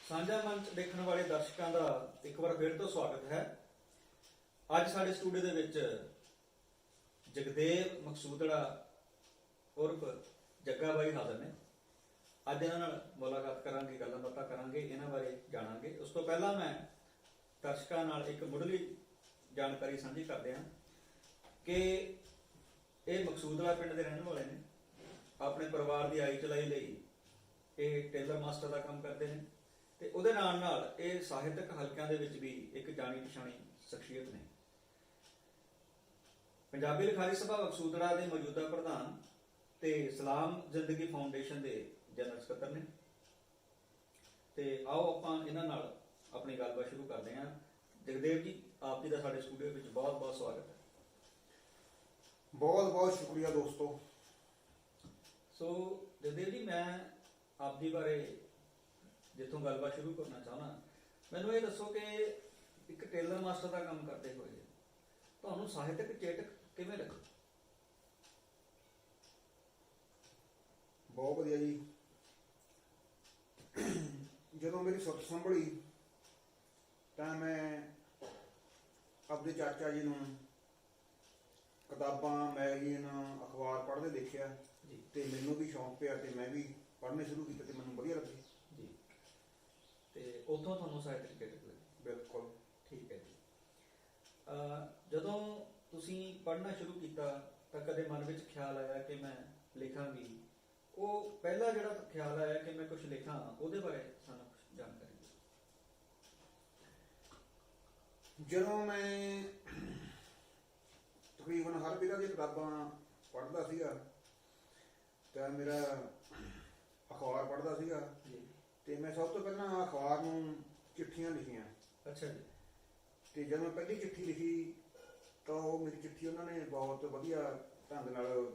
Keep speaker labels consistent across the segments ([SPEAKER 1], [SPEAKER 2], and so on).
[SPEAKER 1] ਸਾਂਝਾ ਮੰਚ ਦੇਖਣ ਵਾਲੇ ਦਰਸ਼ਕਾਂ ਦਾ ਇੱਕ ਵਾਰ ਫਿਰ ਤੋਂ ਸਵਾਗਤ ਹੈ। ਅੱਜ ਸਾਡੇ ਸਟੂਡੀਓ ਦੇ ਵਿੱਚ ਜਗਦੇਵ ਮਕਸੂਦੜਾ ਉਰਫ ਜੱਗਾ ਬਾਈ ਹਾਜ਼ਰ ਨੇ। ਅੱਜ ਇਹਨਾਂ ਨਾਲ ਮੁਲਾਕਾਤ ਕਰਾਂਗੇ, ਗੱਲਾਂ ਬਾਤਾਂ ਕਰਾਂਗੇ, ਇਹਨਾਂ ਬਾਰੇ ਜਾਣਾਂਗੇ। ਉਸ ਤੋਂ ਪਹਿਲਾਂ ਮੈਂ ਦਰਸ਼ਕਾਂ ਨਾਲ ਇੱਕ ਮੁੱਢਲੀ ਜਾਣਕਾਰੀ ਸਾਂਝੀ ਕਰਦੇ ਹਾਂ ਕਿ ਇਹ ਮਕਸੂਦੜਾ ਪਿੰਡ ਦੇ ਰਹਿਣ ਵਾਲੇ ਨੇ। ਆਪਣੇ ਪਰਿਵਾਰ ਦੀ ਆਈ ਚਲਾਈ ਲਈ ਇਹ ਟੇਲਰ ਮਾਸਟਰ ਦਾ ਕੰਮ ਕਰਦੇ ਨੇ ਤੇ ਉਹਦੇ ਨਾਲ ਨਾਲ ਇਹ ਸਾਹਿਤਕ ਹਲਕਿਆਂ ਦੇ ਵਿੱਚ ਵੀ ਇੱਕ ਜਾਣੀ ਪਛਾਣੀ ਸ਼ਖਸੀਅਤ ਨੇ। ਪੰਜਾਬੀ ਲਿਖਾਰੀ ਸਭਾ ਮਕਸੂਦੜਾ ਦੇ ਮੌਜੂਦਾ ਪ੍ਰਧਾਨ ਤੇ ਸਲਾਮ ਜ਼ਿੰਦਗੀ ਫਾਊਂਡੇਸ਼ਨ ਦੇ ਜਨਰਲ ਸਕੱਤਰ ਨੇ। ਤੇ ਆਓ ਆਪਾਂ ਇਹਨਾਂ ਨਾਲ ਆਪਣੀ ਗੱਲਬਾਤ ਸ਼ੁਰੂ ਕਰਦੇ ਹਾਂ। ਜਗਦੇਵ ਜੀ, ਆਪ ਜੀ ਦਾ ਸਾਡੇ ਸਟੂਡੀਓ ਵਿੱਚ ਬਹੁਤ ਬਹੁਤ ਸਵਾਗਤ ਹੈ।
[SPEAKER 2] बहुत बहुत शुक्रिया दोस्तों।
[SPEAKER 1] ਸੋ ਜਗਦੇਵ ਜੀ, ਮੈਂ ਆਪ ਜੀ ਬਾਰੇ ਜਿੱਥੋਂ ਗੱਲਬਾਤ ਸ਼ੁਰੂ ਕਰਨਾ ਚਾਹੁੰਦਾ, ਮੈਨੂੰ ਇਹ ਦੱਸੋ ਕਿ ਇੱਕ ਟੇਲਰ ਮਾਸਟਰ ਦਾ ਕੰਮ ਕਰਦੇ ਹੋਏ ਤੁਹਾਨੂੰ ਸਾਹਿਤਕ ਚੇਤਕ ਕਿਵੇਂ ਲੱਗਾ?
[SPEAKER 2] बहुत वधिया जी। ਜਦੋਂ ਮੇਰੀ ਸੁੱਤ ਸੰਭਲੀ ਤਾਂ ਮੈਂ ਆਪਣੇ ਚਾਚਾ ਜੀ ਨੂੰ ਕਿਤਾਬਾਂ, ਮੈਗਜ਼ੀਨ, ਅਖਬਾਰ ਪੜ੍ਹਦੇ ਦੇਖਿਆ
[SPEAKER 1] ਜੀ
[SPEAKER 2] ਤੇ ਮੈਨੂੰ ਵੀ ਸ਼ੌਂਕ ਪਿਆ ਤੇ ਮੈਂ ਵੀ ਪੜ੍ਹਨੇ ਸ਼ੁਰੂ ਕੀਤੇ ਤੇ ਮੈਨੂੰ ਵਧੀਆ ਲੱਗੇ।
[SPEAKER 1] ਜੀ। ਤੇ ਉੱਥੋਂ ਤੁਹਾਨੂੰ ਸਾਹਿਤਕ ਚੇਤਕ ਲੱਗੀ?
[SPEAKER 2] ਬਿਲਕੁਲ
[SPEAKER 1] ਠੀਕ ਹੈ ਜੀ। ਜਦੋਂ ਤੁਸੀਂ ਪੜ੍ਹਨਾ ਸ਼ੁਰੂ ਕੀਤਾ ਤਾਂ ਕਦੇ ਮਨ ਵਿੱਚ ਖਿਆਲ ਆਇਆ ਕਿ ਮੈਂ ਲਿਖਾਂਗੀ? ਉਹ ਪਹਿਲਾ ਜਿਹੜਾ ਖਿਆਲ ਆਇਆ ਕਿ ਮੈਂ ਕੁਝ ਲਿਖਾਂ, ਉਹਦੇ ਬਾਰੇ ਸਾਨੂੰ ਕੁਝ ਜਾਣਕਾਰੀ ਦਿਓ।
[SPEAKER 2] ਜਦੋਂ ਮੈਂ ਤਕਰੀਬਨ ਹਰ ਵਿਧਾ ਦੀਆਂ ਕਿਤਾਬਾਂ ਪੜ੍ਹਦਾ ਸੀਗਾ ਤਾਂ ਮੇਰਾ ਅਖਬਾਰ ਪੜ੍ਹਦਾ ਸੀਗਾ
[SPEAKER 1] ਜੀ।
[SPEAKER 2] ਤੇ ਮੈਂ ਸਭ ਤੋਂ ਪਹਿਲਾਂ ਅਖਬਾਰ ਨੂੰ ਚਿੱਠੀਆਂ ਲਿਖੀਆਂ।
[SPEAKER 1] ਅੱਛਾ ਜੀ।
[SPEAKER 2] ਤੇ ਜਦੋਂ ਮੈਂ ਪਹਿਲੀ ਚਿੱਠੀ ਲਿਖੀ ਤਾਂ ਉਹ ਮੇਰੀ ਚਿੱਠੀ ਉਹਨਾਂ ਨੇ ਬਹੁਤ ਵਧੀਆ ਢੰਗ ਨਾਲ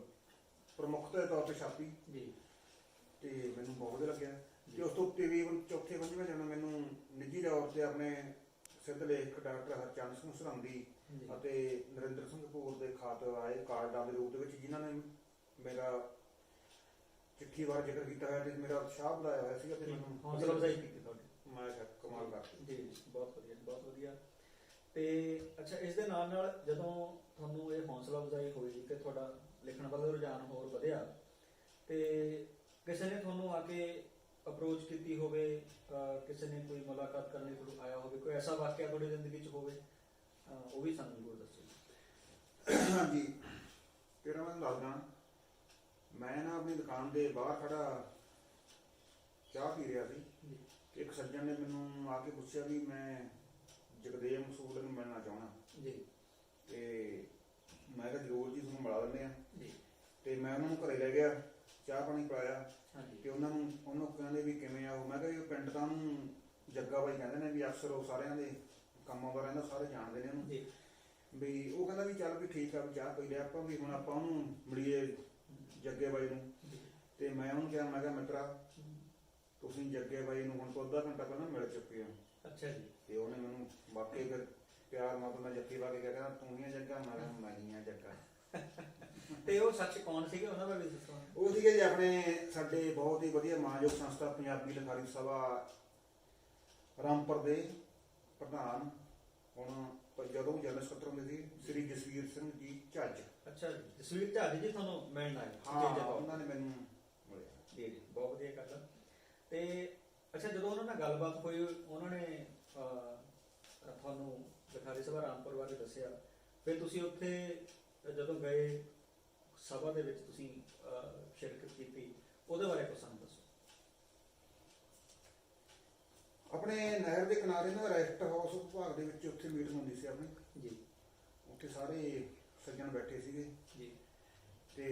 [SPEAKER 2] ਪ੍ਰਮੁੱਖਤਾ ਦੇ ਤੌਰ ਤੇ ਛਾਪੀ
[SPEAKER 1] ਜੀ।
[SPEAKER 2] ਤੇ ਮੈਨੂੰ ਬਹੁਤ ਵਧੀਆ ਲੱਗਿਆ। ਤੇ ਉਸ ਤੋਂ ਤਕਰੀਬਨ ਚੌਥੇ ਪੰਜਵੇਂ ਦਿਨ ਮੈਨੂੰ ਨਿੱਜੀ ਤੌਰ ਤੇ ਆਪਣੇ ਸਿੱਧ ਲੇਖਕ ਡਾਕਟਰ ਹਰਚੰਦ ਸਿੰਘ ਸਰਹੰਦੀ ਅਤੇ ਨਰਿੰਦਰ ਸਿੰਘ ਕਪੂਰ ਦੇ ਖਾਤ ਆਏ ਕਾਰਡਾਂ ਦੇ ਰੂਪ ਦੇ ਵਿੱਚ, ਜਿਨ੍ਹਾਂ ਨੇ ਮੇਰਾ ਚਿੱਠੀ ਬਾਰੇ ਜ਼ਿਕਰ ਕੀਤਾ ਹੈ ਤੇ ਮੇਰਾ ਉਤਸ਼ਾਹ ਵਧਾਇਆ ਹੋਇਆ ਸੀਗਾ ਤੇ ਮੈਨੂੰ
[SPEAKER 1] ਹੌਸਲਾ ਅਫਜ਼ਾਈ ਕੀਤੀ ਤੁਹਾਡੀ।
[SPEAKER 2] ਮੈਂ ਕਿਹਾ ਕਮਾਲ ਕਰਤੀ।
[SPEAKER 1] ਜੀ, ਬਹੁਤ ਵਧੀਆ, ਬਹੁਤ ਵਧੀਆ। ਤੇ ਅੱਛਾ, ਇਸ ਦੇ ਨਾਲ ਨਾਲ ਜਦੋਂ ਤੁਹਾਨੂੰ ਇਹ ਹੌਸਲਾ ਅਫਜ਼ਾਈ ਹੋਈ ਤੇ ਤੁਹਾਡਾ ਲਿਖਣ ਵੱਲ ਰੁਝਾਨ ਹੋਰ ਵਧਿਆ ਤੇ ਕਿਸੇ ਨੇ ਤੁਹਾਨੂੰ ਆ ਕੇ ਅਪਰੋਚ ਕੀਤੀ ਹੋਵੇ, ਕਿਸੇ ਨੇ ਕੋਈ ਮੁਲਾਕਾਤ ਕਰਨ ਲਈ ਤੁਹਾਨੂੰ ਆਇਆ ਹੋਵੇ, ਕੋਈ ਐਸਾ ਵਾਕਿਆ ਤੁਹਾਡੀ ਜ਼ਿੰਦਗੀ 'ਚ ਹੋਵੇ, ਉਹ ਵੀ ਸਾਨੂੰ ਜ਼ਰੂਰ ਦੱਸੋ।
[SPEAKER 2] ਹਾਂਜੀ, ਕਿਹੜਾ ਮੈਂ ਦੱਸਦਾ। ਮੈਂ ਨਾ ਆਪਣੀ ਦੁਕਾਨ ਦੇ ਬਾਹਰ ਖੜਾ ਚਾਹ ਪੀ ਰਿਹਾ ਸੀ ਕਿ ਇੱਕ ਸੱਜਣ ਨੇ ਮੈਨੂੰ ਆ ਕੇ ਪੁੱਛਿਆ ਵੀ ਮੈਂ ਜਗਦੇਵ ਮਕਸੂਦੜਾ ਨੂੰ ਮਿਲਣਾ ਚਾਹੁੰਦਾ।
[SPEAKER 1] ਜੀ।
[SPEAKER 2] ਤੇ ਮੈਂ ਕਿਹਾ ਜ਼ਰੂਰ ਜੀ, ਤੁਹਾਨੂੰ ਮਿਲਾ ਦਿੰਦੇ ਆ।
[SPEAKER 1] ਜੀ।
[SPEAKER 2] ਤੇ ਮੈਂ ਉਹਨਾਂ ਨੂੰ ਘਰੇ ਲੈ ਗਿਆ, ਚਾਹ ਪਾਣੀ ਪਿਲਾਇਆ
[SPEAKER 1] ਹਾਂਜੀ।
[SPEAKER 2] ਤੇ ਉਹਨੂੰ ਕਹਿੰਦੇ ਵੀ ਕਿਵੇਂ ਆ ਉਹ। ਮੈਂ ਕਿਹਾ ਪਿੰਡ ਤਾਂ ਉਹਨੂੰ ਜੱਗਾ ਬਾਈ ਕਹਿੰਦੇ ਨੇ, ਵੀ ਅਕਸਰ ਉਹ ਸਾਰਿਆਂ ਦੇ ਕੰਮ ਆਉਂਦਾ ਰਹਿੰਦਾ, ਸਾਰੇ ਜਾਣਦੇ ਨੇ ਉਹਨੂੰ।
[SPEAKER 1] ਜੀ।
[SPEAKER 2] ਵੀ ਉਹ ਕਹਿੰਦਾ ਵੀ ਚੱਲ ਵੀ ਠੀਕ ਆ, ਵੀ ਚਾਹ ਪੀ ਲਿਆ ਆਪਾਂ, ਵੀ ਹੁਣ ਆਪਾਂ ਉਹਨੂੰ ਮਿਲੀਏ ਜੱਗੇ ਬਾਈ ਨੂੰ। ਤੇ ਮੈਂ ਉਹਨੂੰ ਕਿਹਾ, ਮੈਂ ਕਿਹਾ ਮਿੱਤਰਾ, ਤੁਸੀਂ ਜੱਗੇ ਬਾਈ ਨੂੰ ਹੁਣ ਤੋਂ ਅੱਧਾ ਘੰਟਾ ਪਹਿਲਾਂ ਮਿਲ ਚੁੱਕੇ ਹੋ।
[SPEAKER 1] ਅੱਛਾ ਜੀ।
[SPEAKER 2] ਤੇ ਉਹਨੇ ਮੈਨੂੰ ਵਾਕਈ ਫਿਰ ਪਿਆਰ ਨਾਲ ਮੈਂ ਜੱਫੀ ਪਾ ਕੇ ਕਿਹਾ, ਕਹਿੰਦਾ ਤੂੰ ਹੀ ਆ ਜੱਗਾ? ਮੈਂ ਕਿਹਾ ਮੈਂ ਹੀ ਆ ਜੱਗਾ।
[SPEAKER 1] ਤੇ ਉਹ ਸੱਚ ਕੌਣ ਸੀਗੇ, ਉਹਨਾਂ ਬਾਰੇ ਵੀ ਦੱਸੋ।
[SPEAKER 2] ਉਹ ਸੀਗੇ ਜੀ ਆਪਣੇ ਸਾਡੇ ਬਹੁਤ ਹੀ ਵਧੀਆ ਮਾਨਯੋਗ ਸੰਸਥਾ ਪੰਜਾਬੀ ਲਿਖਾਰੀ ਸਭਾ ਰਾਮਪੁਰ ਦੇ ਪ੍ਰਧਾਨ, ਹੁਣ ਜਦੋਂ ਜਨਰਲ ਸਕੱਤਰ ਹੁੰਦੇ ਸੀ, ਸ੍ਰੀ ਜਸਵੀਰ ਸਿੰਘ ਜੀ ਝੱਜ।
[SPEAKER 1] ਅੱਛਾ ਜੀ, ਜਸਵੀਰ ਝੱਜ ਜੀ ਤੁਹਾਨੂੰ ਮਿਲਣ ਆਏ?
[SPEAKER 2] ਹਾਂ, ਉਹਨਾਂ ਨੇ ਮੈਨੂੰ ਮਿਲਿਆ।
[SPEAKER 1] ਜੀ ਜੀ, ਬਹੁਤ ਵਧੀਆ ਗੱਲ ਆ। ਤੇ ਅੱਛਾ, ਜਦੋਂ ਉਹਨਾਂ ਨਾਲ ਗੱਲਬਾਤ ਹੋਈ, ਉਹਨਾਂ ਨੇ ਤੁਹਾਨੂੰ ਲਿਖਾਰੀ ਸਭਾ ਰਾਮਪੁਰ ਬਾਰੇ ਦੱਸਿਆ, ਫਿਰ ਤੁਸੀਂ ਉੱਥੇ ਜਦੋਂ ਗਏ ਸਭਾ ਦੇ ਵਿੱਚ ਤੁਸੀਂ ਸ਼ਿਰਕਤ ਕੀਤੀ, ਉਹਦੇ ਬਾਰੇ ਕੁਝ ਸਾਨੂੰ ਦੱਸੋ।
[SPEAKER 2] ਆਪਣੇ ਨਹਿਰ ਦੇ ਕਿਨਾਰੇ ਨਾ ਰੈਸਟ ਹਾਊਸ ਵਿਭਾਗ ਦੇ ਵਿੱਚ ਉੱਥੇ ਮੀਟਿੰਗ ਹੁੰਦੀ ਸੀ ਆਪਣੀ।
[SPEAKER 1] ਜੀ।
[SPEAKER 2] ਉੱਥੇ ਸਾਰੇ ਸੱਜਣ ਬੈਠੇ ਸੀਗੇ
[SPEAKER 1] ਜੀ।
[SPEAKER 2] ਤੇ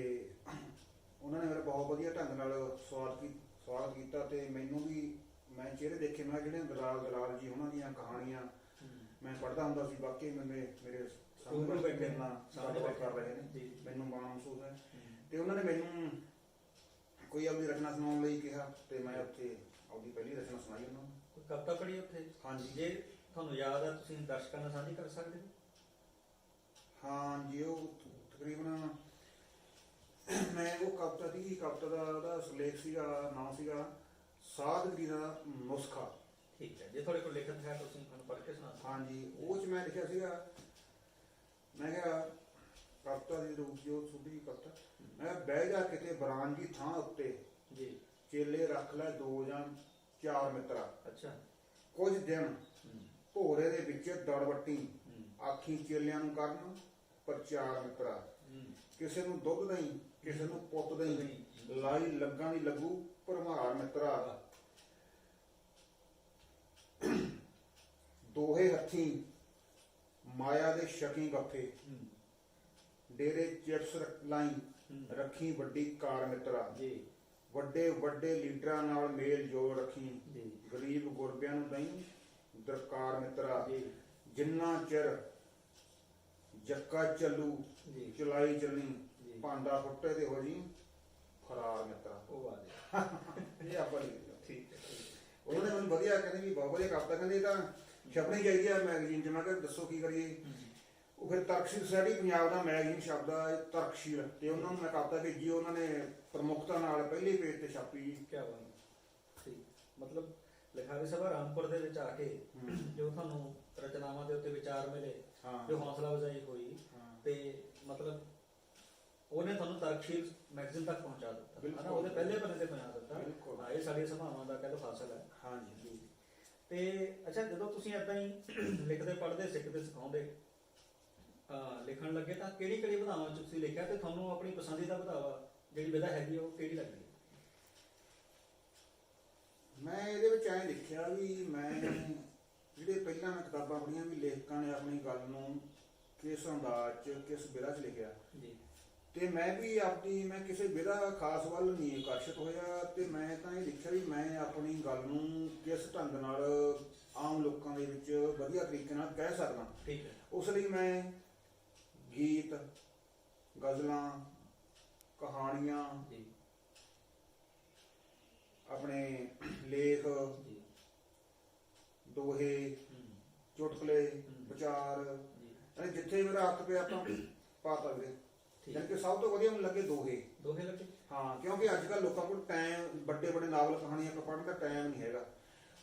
[SPEAKER 2] ਉਹਨਾਂ ਨੇ ਮੇਰਾ ਬਹੁਤ ਵਧੀਆ ਢੰਗ ਨਾਲ ਸਵਾਗਤ ਕੀਤਾ ਤੇ ਮੈਨੂੰ ਵੀ ਮੈਂ ਚਿਹਰੇ ਦੇਖੇ, ਮੈਂ ਜਿਹੜੇ ਦਲਾਲ ਜੀ ਉਹਨਾਂ ਦੀਆਂ ਕਹਾਣੀਆਂ ਮੈਂ ਪੜ੍ਹਦਾ ਹੁੰਦਾ ਸੀ, ਬਾਕੀ ਮੇਰੇ ਸਾਹਮਣੇ ਬੈਠੇ ਕਰ ਰਹੇ ਨੇ, ਮੈਨੂੰ ਮਾਣ ਮਹਿਸੂਸ ਹੈ। ਤੇ ਉਹਨਾਂ ਨੇ ਮੈਨੂੰ ਕੋਈ ਆਪਣੀ ਰਚਨਾ ਸੁਣਾਉਣ ਲਈ ਕਿਹਾ ਤੇ ਮੈਂ ਉੱਥੇ ਆਪਣੀ ਪਹਿਲੀ ਰਚਨਾ ਸੁਣਾਈ ਉਹਨਾਂ ਨੂੰ।
[SPEAKER 1] ਕੋਈ ਕਵਿਤਾ ਪੜ੍ਹੀ ਉੱਥੇ?
[SPEAKER 2] ਹਾਂਜੀ।
[SPEAKER 1] ਜੇ ਤੁਹਾਨੂੰ ਯਾਦ ਆ, ਤੁਸੀਂ ਦਰਸ਼ਕਾਂ ਨਾਲ ਸਾਂਝੀ ਕਰ ਸਕਦੇ ਹੋ।
[SPEAKER 2] ਹਾਂ ਜੀ, ਉਹ ਤਕਰੀਬਨ ਮੈਂ ਉਹ ਕਵਿਤਾ ਦੀ, ਕਵਿਤਾ ਦਾ ਉਹਦਾ ਸਿਰਲੇਖ ਸੀਗਾ, ਨਾਮ ਸੀਗਾ ਸਾਦਗੀ ਦਾ ਨੁਸਖਾ।
[SPEAKER 1] ਠੀਕ ਹੈ, ਜੇ ਤੁਹਾਡੇ ਕੋਲ ਲਿਖਤ ਹੈ ਤੁਸੀਂ ਮੈਨੂੰ ਪੜ੍ਹ ਕੇ ਸੁਣਾ ਸਕਦੇ
[SPEAKER 2] ਹਾਂਜੀ, ਉਹ 'ਚ ਮੈਂ ਲਿਖਿਆ ਸੀਗਾ, ਮੈਂ ਕਿਹਾ ਕਵਿਤਾ ਦੇ ਰੂਪ ਜੋ ਛੋਟੀ ਜਿਹੀ ਕਵਿਤਾ, ਮੈਂ ਕਿਹਾ ਬਹਿ ਜਾ ਕਿਤੇ ਬਰਾਨਗੀ ਥਾਂ ਉੱਤੇ,
[SPEAKER 1] ਜੀ।
[SPEAKER 2] ਚੇਲੇ ਰੱਖ ਲੈ 2 ਜਾਂ 4 ਮਿੱਤਰਾ,
[SPEAKER 1] ਅੱਛਾ।
[SPEAKER 2] ਕੁਝ ਦਿਨ
[SPEAKER 1] ਹੂੰ।
[SPEAKER 2] ਭੋਰੇ ਦੇ ਵਿੱਚ ਦੜਵੱਟੀ,
[SPEAKER 1] ਹੂੰ।
[SPEAKER 2] ਆਖੀ ਚੇਲਿਆਂ ਨੂੰ ਕਰਨ ਪ੍ਰਚਾਰ ਮਿੱਤਰਾ,
[SPEAKER 1] ਹੂੰ।
[SPEAKER 2] ਕਿਸੇ ਨੂੰ ਦੁੱਧ ਦਈ, ਕਿਸੇ ਨੂੰ ਪੁੱਤ ਦਈ,
[SPEAKER 1] ਦਈ।
[SPEAKER 2] ਲਾਈ ਲੱਗਾਂ ਦੀ ਲੱਗੂ ਭਰਮਾਰ ਮਿੱਤਰਾ, ਦੋਹੇ ਹੱਥੀਂ ਮਾਇਆ ਦੇ ਸ਼ਕੀ ਗੱਫੇ,
[SPEAKER 1] ਹੂੰ।
[SPEAKER 2] ਡੇਰੇ ਚਿਪਸ ਲਾਈ,
[SPEAKER 1] ਹੂੰ।
[SPEAKER 2] ਰੱਖੀ ਵੱਡੀ ਕਾਰ ਮਿੱਤਰਾ,
[SPEAKER 1] ਜੀ।
[SPEAKER 2] ਵੱਡੇ ਵੱਡੇ ਲੀਡਰਾਂ ਨਾਲ ਮੇਲ ਜੋੜ ਰੱਖੀ,
[SPEAKER 1] ਜੀ।
[SPEAKER 2] ਗਰੀਬ ਗੁਰਬਿਆਂ ਨੂੰ ਦਈ ਦਰਕਾਰ ਮਿੱਤਰਾ,
[SPEAKER 1] ਜੀ।
[SPEAKER 2] ਜਿੰਨਾ ਚਿਰ ਜੱਕਾ ਚੱਲੂ
[SPEAKER 1] ਜੀ।
[SPEAKER 2] ਚਲਾਈ ਚੱਲੀ,
[SPEAKER 1] ਜੀ।
[SPEAKER 2] ਭਾਂਡਾ ਫੁੱਟੇ ਤੇ ਹੋ ਜੀ ਫਰਾਰ ਮਿੱਤਰਾ।
[SPEAKER 1] ਉਹ ਆ ਜੀ।
[SPEAKER 2] ਇਹ ਆਪਾਂ ਲਿਖਿਆ।
[SPEAKER 1] ਠੀਕ ਹੈ।
[SPEAKER 2] ਉਹਨਾਂ ਨੇ ਮੈਨੂੰ ਵਧੀਆ ਕਹਿੰਦੇ ਵੀ ਬਹੁਤ ਵਧੀਆ ਕਵਿਤਾ, ਕਹਿੰਦੇ ਇਹ ਤਾਂ ਛਪਣੀ ਚਾਹੀਦੀ ਆ ਮੈਗਜ਼ੀਨ 'ਚ। ਮੈਂ ਕਿਹਾ ਦੱਸੋ ਕੀ ਕਰੀਏ। ਉਹ ਫਿਰ ਤਰਕਸ਼ੀਲ ਸੋਸਾਇਟੀ ਪੰਜਾਬ ਦਾ ਮੈਗਜ਼ੀਨ ਛਪਦਾ ਹੈ ਤਰਕਸ਼ੀਲ, ਤੇ ਉਹਨਾਂ ਨੂੰ ਮੈਂ ਕਵਿਤਾ ਭੇਜੀ, ਉਹਨਾਂ ਨੇ ਪ੍ਰਮੁਖਤਾ ਨਾਲ ਪਹਿਲੇ ਪੇਜ ਤੇ ਛਾਪੀ ਜੀ।
[SPEAKER 1] ਕੀ ਬਾਤ ਹੈ। ਠੀਕ, ਮਤਲਬ ਲਿਖਾਰੀ ਸਭਾ ਰਾਮਪੁਰ ਦੇ ਵਿੱਚ ਆ ਕੇ ਜੋ ਤੁਹਾਨੂੰ ਰਚਨਾਵਾਂ ਦੇ ਉੱਤੇ ਵਿਚਾਰ ਮਿਲੇ,
[SPEAKER 2] ਹਾਂ,
[SPEAKER 1] ਜੋ ਹੌਸਲਾ ਅਫਜ਼ਾਈ ਹੋਈ,
[SPEAKER 2] ਹਾਂ,
[SPEAKER 1] ਤੇ ਮਤਲਬ ਉਹਨੇ ਤੁਹਾਨੂੰ ਤਰਕਸ਼ੀਲ ਮੈਗਜ਼ੀਨ ਤੱਕ ਪਹੁੰਚਾ ਦਿੱਤਾ,
[SPEAKER 2] ਬਿਲਕੁਲ।
[SPEAKER 1] ਹਨਾ, ਉਹਦੇ ਪਹਿਲੇ ਪੰਨੇ ਤੇ ਪਹੁੰਚਾ ਦਿੱਤਾ।
[SPEAKER 2] ਬਿਲਕੁਲ।
[SPEAKER 1] ਹਾਂ, ਇਹ ਸਾਡੀਆਂ ਸਭਾਵਾਂ ਦਾ ਕਹਿੰਦੇ ਫਾਸਲ ਹੈ।
[SPEAKER 2] ਹਾਂਜੀ
[SPEAKER 1] ਜੀ। ਤੇ ਅੱਛਾ, ਜਦੋਂ ਤੁਸੀਂ ਏਦਾਂ ਹੀ ਲਿਖਦੇ, ਪੜ੍ਹਦੇ, ਸਿੱਖਦੇ, ਸਿਖਾਉਂਦੇ, ਲਿਖਣ ਲੱਗੇ, ਤਾਂ ਕਿਹੜੀ ਕਿਹੜੀ ਵਿਧਾਵਾਂ 'ਚ ਤੁਸੀਂ ਲਿਖਿਆ, ਤੇ ਤੁਹਾਨੂੰ ਆਪਣੀ ਪਸੰਦੀਦਾ ਵਿਧਾਵਾ ਜਿਹੜੀ ਵਿਧਾ ਹੈਗੀ ਉਹ ਕਿਹੜੀ ਲੱਗਦੀ ਹੈ?
[SPEAKER 2] ਮੈਂ ਇਹਦੇ ਵਿੱਚ ਐਂ ਲਿਖਿਆ ਵੀ ਮੈਂ ਜਿਹੜੇ ਪਹਿਲਾਂ ਮੈਂ ਕਿਤਾਬਾਂ ਪੜ੍ਹੀਆਂ ਵੀ ਲੇਖਕਾਂ ਨੇ ਆਪਣੀ ਗੱਲ ਨੂੰ ਕਿਸ ਅੰਦਾਜ਼ 'ਚ ਕਿਸ ਵਿਧਾ 'ਚ ਲਿਖਿਆ,
[SPEAKER 1] ਜੀ।
[SPEAKER 2] ਤੇ ਮੈਂ ਵੀ ਆਪਣੀ ਮੈਂ ਕਿਸੇ ਵਿਧਾ ਖਾਸ ਵੱਲ ਨਹੀਂ ਆਕਰਸ਼ਿਤ ਹੋਇਆ, ਤੇ ਮੈਂ ਤਾਂ ਇਹ ਲਿਖਿਆ ਵੀ ਮੈਂ ਆਪਣੀ ਗੱਲ ਨੂੰ ਕਿਸ ਢੰਗ ਨਾਲ ਆਮ ਲੋਕਾਂ ਦੇ ਵਿੱਚ ਵਧੀਆ ਤਰੀਕੇ ਨਾਲ ਕਹਿ ਸਕਦਾ।
[SPEAKER 1] ਠੀਕ ਹੈ।
[SPEAKER 2] ਉਸ ਲਈ ਮੈਂ ਗੀਤ, ਗਜ਼ਲਾਂ, ਕਹਾਣੀਆਂ,
[SPEAKER 1] ਜੀ।
[SPEAKER 2] ਆਪਣੇ ਲੇਖ,
[SPEAKER 1] ਜੀ।
[SPEAKER 2] ਦੋਹੇ,
[SPEAKER 1] ਹੂੰ।
[SPEAKER 2] ਚੁਟਕਲੇ,
[SPEAKER 1] ਹੂੰ।
[SPEAKER 2] ਵਿਚਾਰ,
[SPEAKER 1] ਜੀ।
[SPEAKER 2] ਯਾਨੀ ਜਿੱਥੇ ਮੇਰਾ ਹੱਥ ਪਿਆ ਆਪਾਂ ਪਾ ਸਕਦੇ।
[SPEAKER 1] ਠੀਕ
[SPEAKER 2] ਯਾਨੀ ਕਿ ਸਭ ਤੋਂ ਵਧੀਆ ਮੈਨੂੰ ਲੱਗੇ ਦੋਹੇ।
[SPEAKER 1] ਦੋਹੇ ਲੱਗੇ।
[SPEAKER 2] ਹਾਂ, ਕਿਉਂਕਿ ਅੱਜ ਕੱਲ੍ਹ ਲੋਕਾਂ ਕੋਲ ਟਾਈਮ, ਵੱਡੇ ਵੱਡੇ ਨਾਵਲ ਕਹਾਣੀਆਂ ਪੜ੍ਹਨ ਦਾ ਟਾਈਮ ਨਹੀਂ ਹੈਗਾ।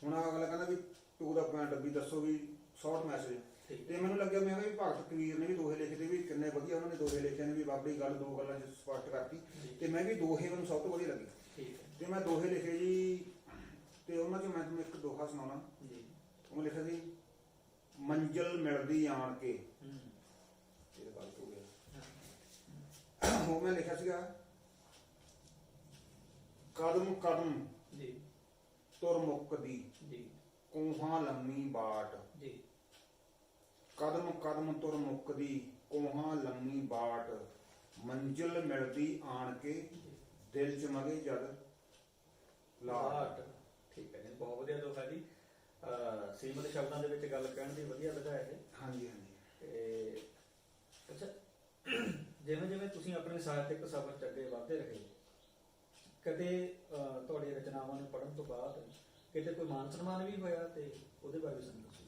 [SPEAKER 2] ਹੁਣ ਅਗਲਾ ਕਹਿੰਦਾ ਵੀ ਟੂ ਦਾ ਪੁਆਇੰਟ, ਵੀ ਦੱਸੋ ਵੀ ਸ਼ਾਰਟ ਮੈਸੇਜ।
[SPEAKER 1] ਠੀਕ।
[SPEAKER 2] ਤੇ ਮੈਨੂੰ ਲੱਗਿਆ ਮੈਂ ਕਿਹਾ ਵੀ ਭਗਤ ਕਬੀਰ ਨੇ ਵੀ ਦੋਹੇ ਲਿਖੇ ਤੇ ਵੀ ਕਿੰਨੇ ਵਧੀਆ ਉਹਨਾਂ ਨੇ ਦੋਹੇ ਲਿਖੇ ਨੇ, ਵੀ ਬਾਬਰੀ ਗੱਲ 2 ਗੱਲਾਂ 'ਚ ਸਪਸ਼ਟ ਕਰਤੀ, ਤੇ ਮੈਂ ਵੀ ਦੋਹੇ ਮੈਨੂੰ ਸਭ ਤੋਂ ਵਧੀਆ ਲੱਗੇ।
[SPEAKER 1] ਠੀਕ ਹੈ।
[SPEAKER 2] ਤੇ ਮੈਂ ਦੋਹੇ ਲਿਖੇ ਜੀ, ਤੇ ਉਹਨਾਂ 'ਚ ਮੈਂ ਤੁਹਾਨੂੰ ਇੱਕ ਦੋਹਾ ਸੁਣਾਉਣਾ।
[SPEAKER 1] ਜੀ।
[SPEAKER 2] ਉਹ ਲਿਖਿਆ ਸੀ, ਮੰਜ਼ਿਲ ਮਿਲਦੀ ਆਣ ਕੇ,
[SPEAKER 1] ਹੂੰ।
[SPEAKER 2] ਇਹ ਗਲਤ ਹੋ ਗਿਆ। ਉਹ ਮੈਂ ਲਿਖਿਆ ਸੀਗਾ, ਕਦਮ ਕਦਮ
[SPEAKER 1] ਜੀ।
[SPEAKER 2] ਤੁਰ ਮੁੱਕਦੀ,
[SPEAKER 1] ਜੀ।
[SPEAKER 2] ਕੋਹਾਂ ਲੰਮੀ ਬਾਟ,
[SPEAKER 1] ਜੀ।
[SPEAKER 2] ਕਦਮ ਕਦਮ ਤੁਰ ਮੁੱਕਦੀ, ਕੋਹਾਂ ਲੰਮੀ ਬਾਟ, ਮੰਜ਼ਿਲ ਮਿਲਦੀ ਆਣ ਕੇ, ਦਿਲ 'ਚ ਮਗੇ ਜਦ ਲਾਟ।
[SPEAKER 1] ਠੀਕ ਹੈ ਜੀ, ਬਹੁਤ ਵਧੀਆ ਦੋਹਾ ਜੀ। ਸੀਮਤ ਸ਼ਬਦਾਂ ਦੇ ਵਿੱਚ ਗੱਲ ਕਹਿਣ ਦੀ ਵਧੀਆ ਵਿਧਾ ਹੈ ਇਹ।
[SPEAKER 2] ਹਾਂਜੀ ਹਾਂਜੀ।
[SPEAKER 1] ਤੇ ਅੱਛਾ, ਜਿਵੇਂ ਜਿਵੇਂ ਤੁਸੀਂ ਆਪਣੇ ਸਾਹਿਤਕ ਸਫ਼ਰ 'ਚ ਅੱਗੇ ਵਧਦੇ ਰਹੇ, ਕਦੇ ਤੁਹਾਡੀ ਰਚਨਾਵਾਂ ਨੂੰ ਪੜ੍ਹਨ ਤੋਂ ਬਾਅਦ ਕਿਤੇ ਕੋਈ ਮਾਨ ਸਨਮਾਨ ਵੀ ਹੋਇਆ, ਤੇ ਉਹਦੇ ਬਾਰੇ ਵੀ ਸਾਨੂੰ ਦੱਸੋ।